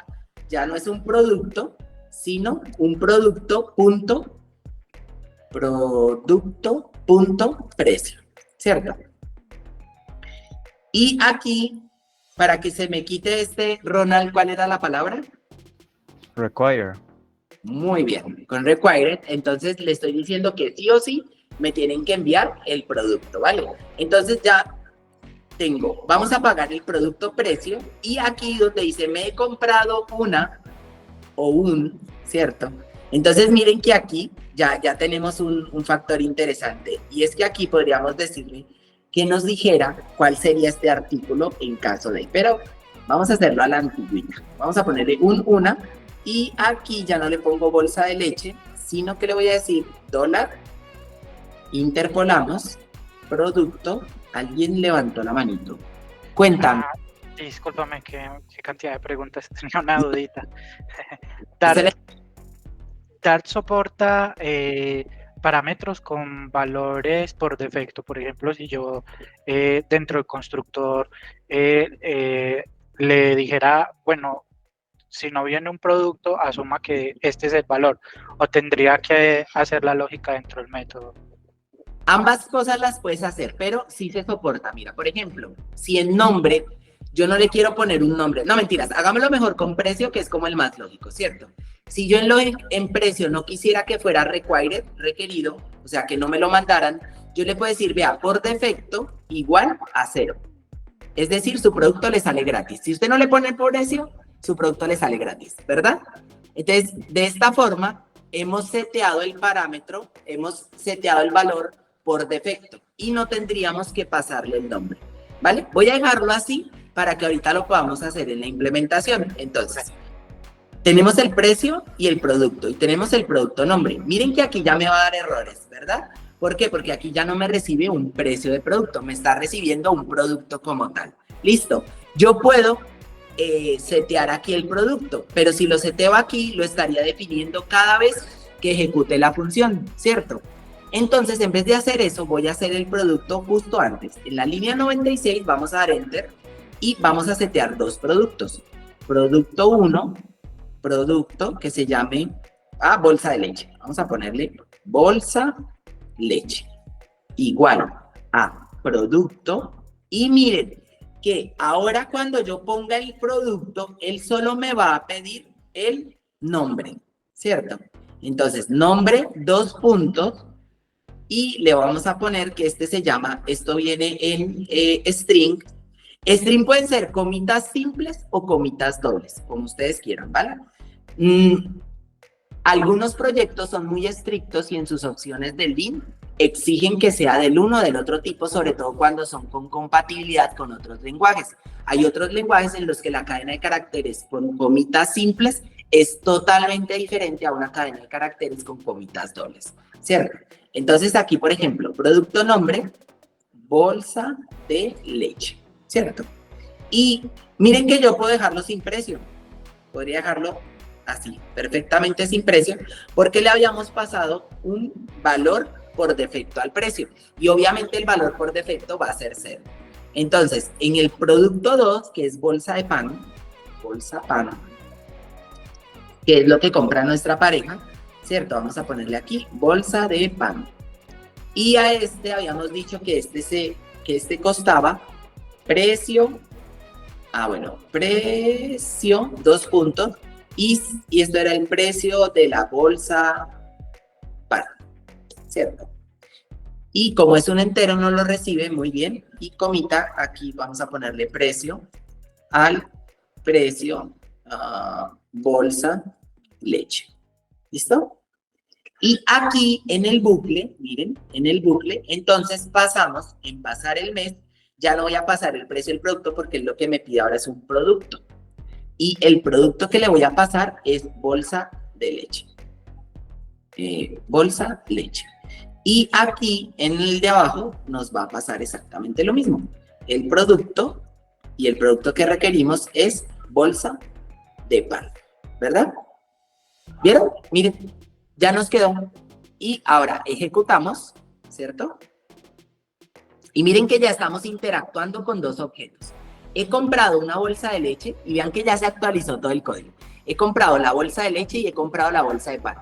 ya no es un producto, sino un producto punto precio, ¿cierto? Y aquí, para que se me quite Ronald, ¿cuál era la palabra? Require. Muy bien, con required, entonces le estoy diciendo que sí o sí me tienen que enviar el producto, ¿vale? Entonces ya vamos a pagar el producto precio, y aquí donde dice me he comprado una o un, ¿cierto? Entonces miren que aquí ya tenemos un factor interesante, y es que aquí podríamos decirle que nos dijera cuál sería este artículo en caso de, pero vamos a hacerlo a la antigüita. Vamos a ponerle una, y aquí ya no le pongo bolsa de leche, sino que le voy a decir dólar, interpolamos, producto. Alguien levantó la manito. Cuéntame. Discúlpame, qué cantidad de preguntas. Tenía una dudita. Dart soporta parámetros con valores por defecto. Por ejemplo, si yo dentro del constructor le dijera, bueno, si no viene un producto, asuma que este es el valor, o tendría que hacer la lógica dentro del método. Ambas cosas las puedes hacer, pero sí se soporta. Mira, por ejemplo, si en nombre yo no le quiero poner un nombre, no mentiras, hagámoslo mejor con precio, que es como el más lógico, ¿cierto? Si yo en precio no quisiera que fuera required, requerido, o sea, que no me lo mandaran, yo le puedo decir, vea, por defecto, igual a 0. Es decir, su producto le sale gratis. Si usted no le pone el precio, su producto le sale gratis, ¿verdad? Entonces, de esta forma, hemos seteado el parámetro, hemos seteado el valor por defecto, y no tendríamos que pasarle el nombre, ¿vale? Voy a dejarlo así para que ahorita lo podamos hacer en la implementación. Entonces, tenemos el precio y el producto, y tenemos el producto nombre. Miren que aquí ya me va a dar errores, ¿verdad? ¿Por qué? Porque aquí ya no me recibe un precio de producto, me está recibiendo un producto como tal. Listo, yo puedo setear aquí el producto, pero si lo seteo aquí, lo estaría definiendo cada vez que ejecute la función, ¿cierto? Entonces, en vez de hacer eso, voy a hacer el producto justo antes. En la línea 96 vamos a dar Enter y vamos a setear dos productos. Producto 1 producto que se llame, bolsa de leche. Vamos a ponerle bolsa leche. Igual a producto. Y miren que ahora cuando yo ponga el producto, él solo me va a pedir el nombre, ¿cierto? Entonces, nombre, 2 puntos. Y le vamos a poner que esto viene en string. String pueden ser comitas simples o comitas dobles, como ustedes quieran, ¿vale? Algunos proyectos son muy estrictos y en sus opciones de link exigen que sea del uno o del otro tipo, sobre todo cuando son con compatibilidad con otros lenguajes. Hay otros lenguajes en los que la cadena de caracteres con comitas simples es totalmente diferente a una cadena de caracteres con comitas dobles, ¿cierto? Entonces aquí, por ejemplo, producto nombre, bolsa de leche, ¿cierto? Y miren que yo puedo dejarlo sin precio. Podría dejarlo así, perfectamente sin precio, porque le habíamos pasado un valor por defecto al precio. Y obviamente el valor por defecto va a ser 0. Entonces, en el producto 2, que es bolsa de pan, que es lo que compra nuestra pareja, ¿cierto? Vamos a ponerle aquí, bolsa de pan. Y a este habíamos dicho que este costaba precio, precio, 2 puntos, y esto era el precio de la bolsa pan, ¿cierto? Y como es un entero, no lo recibe muy bien, y comita, aquí vamos a ponerle precio al precio bolsa leche. ¿Listo? Y aquí en el bucle, miren, en el bucle, entonces en pasar el mes, ya no voy a pasar el precio del producto porque lo que me pide ahora es un producto. Y el producto que le voy a pasar es bolsa de leche. Bolsa leche. Y aquí en el de abajo nos va a pasar exactamente lo mismo. El producto, y el producto que requerimos es bolsa de pan, ¿verdad? ¿Vieron? Miren, ya nos quedó. Y ahora ejecutamos, ¿cierto? Y miren que ya estamos interactuando con 2 objetos. He comprado una bolsa de leche y vean que ya se actualizó todo el código. He comprado la bolsa de leche y he comprado la bolsa de pan.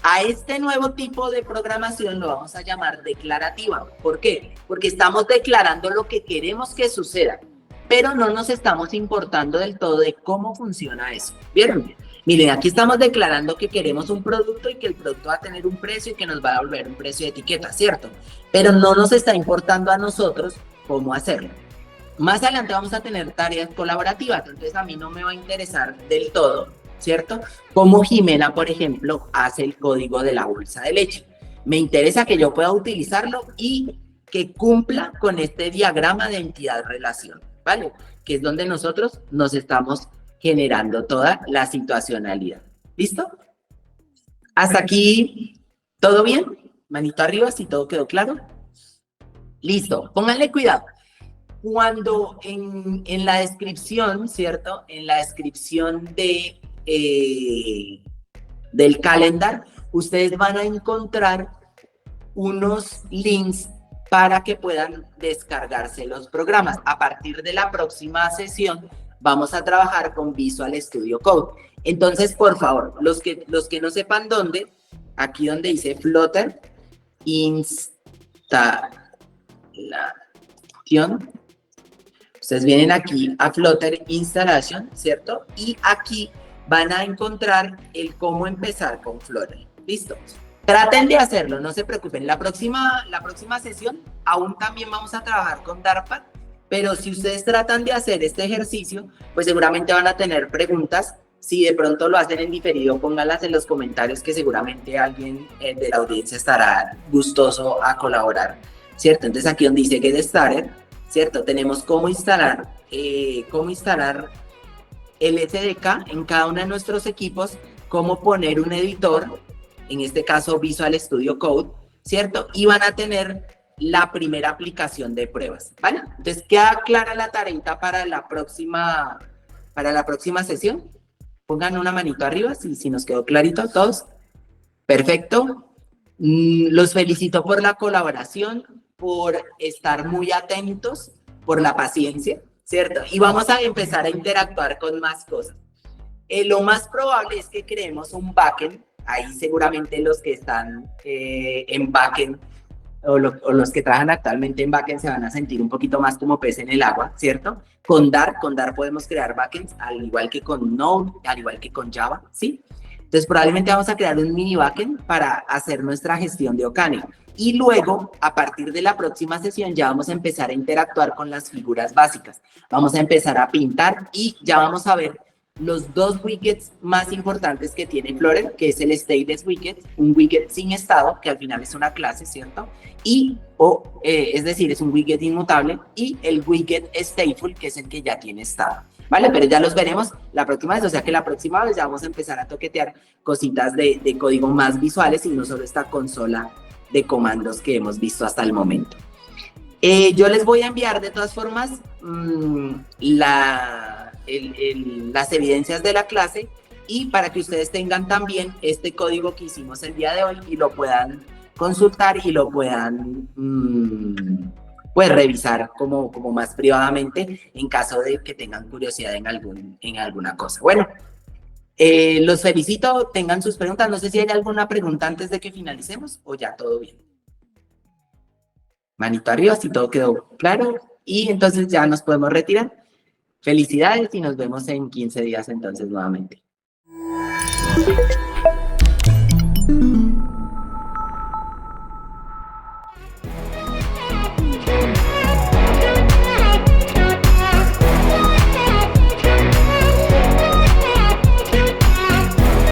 A este nuevo tipo de programación lo vamos a llamar declarativa. ¿Por qué? Porque estamos declarando lo que queremos que suceda, pero no nos estamos importando del todo de cómo funciona eso. ¿Vieron? Miren, aquí estamos declarando que queremos un producto y que el producto va a tener un precio y que nos va a devolver un precio de etiqueta, ¿cierto? Pero no nos está importando a nosotros cómo hacerlo. Más adelante vamos a tener tareas colaborativas, entonces a mí no me va a interesar del todo, ¿cierto? Como Jimena, por ejemplo, hace el código de la bolsa de leche. Me interesa que yo pueda utilizarlo y que cumpla con este diagrama de entidad-relación, ¿vale? Que es donde nosotros nos estamos generando toda la situacionalidad. ¿Listo? Hasta aquí, ¿todo bien? Manito arriba, si todo quedó claro. Listo, pónganle cuidado. Cuando en la descripción, ¿cierto? En la descripción del calendar, ustedes van a encontrar unos links para que puedan descargarse los programas. A partir de la próxima sesión, vamos a trabajar con Visual Studio Code. Entonces, por favor, los que no sepan dónde, aquí donde dice Flutter, instalación, ustedes vienen aquí a Flutter Installation, ¿cierto? Y aquí van a encontrar el cómo empezar con Flutter. ¿Listo? Traten de hacerlo, no se preocupen. La próxima sesión aún también vamos a trabajar con Dartpad, pero si ustedes tratan de hacer este ejercicio, pues seguramente van a tener preguntas. Si de pronto lo hacen en diferido, pónganlas en los comentarios que seguramente alguien de la audiencia estará gustoso a colaborar, ¿cierto? Entonces aquí donde dice Get Started, ¿cierto? Tenemos cómo instalar el SDK en cada uno de nuestros equipos, cómo poner un editor, en este caso Visual Studio Code, ¿cierto? Y van a tener la primera aplicación de pruebas, ¿vale? Entonces, ¿queda clara la tareita para la próxima sesión? Pongan una manito arriba si nos quedó clarito a todos. Perfecto. Los felicito por la colaboración, por estar muy atentos, por la paciencia, ¿cierto? Y vamos a empezar a interactuar con más cosas. Lo más probable es que creemos un backend. Ahí seguramente los que están en backend o los que trabajan actualmente en backend se van a sentir un poquito más como pez en el agua, ¿cierto? Con Dart podemos crear backends al igual que con Node, al igual que con Java, ¿sí? Entonces probablemente vamos a crear un mini backend para hacer nuestra gestión de Ocane. Y luego, a partir de la próxima sesión, ya vamos a empezar a interactuar con las figuras básicas. Vamos a empezar a pintar y ya vamos a ver los dos widgets más importantes que tiene Flutter, que es el stateless widget, un widget sin estado, que al final es una clase, ¿cierto? Y, es decir, es un widget inmutable, y el widget stateful, que es el que ya tiene estado, ¿vale? Pero ya los veremos la próxima vez, o sea que la próxima vez ya vamos a empezar a toquetear cositas de código más visuales y no solo esta consola de comandos que hemos visto hasta el momento. Yo les voy a enviar de todas formas las evidencias de la clase y para que ustedes tengan también este código que hicimos el día de hoy y lo puedan consultar y lo puedan pues revisar como más privadamente en caso de que tengan curiosidad en alguna cosa. Bueno, los felicito, tengan sus preguntas. No sé si hay alguna pregunta antes de que finalicemos o ya todo bien. Manito arriba si todo quedó claro y entonces ya nos podemos retirar. Felicidades y nos vemos en 15 días entonces nuevamente.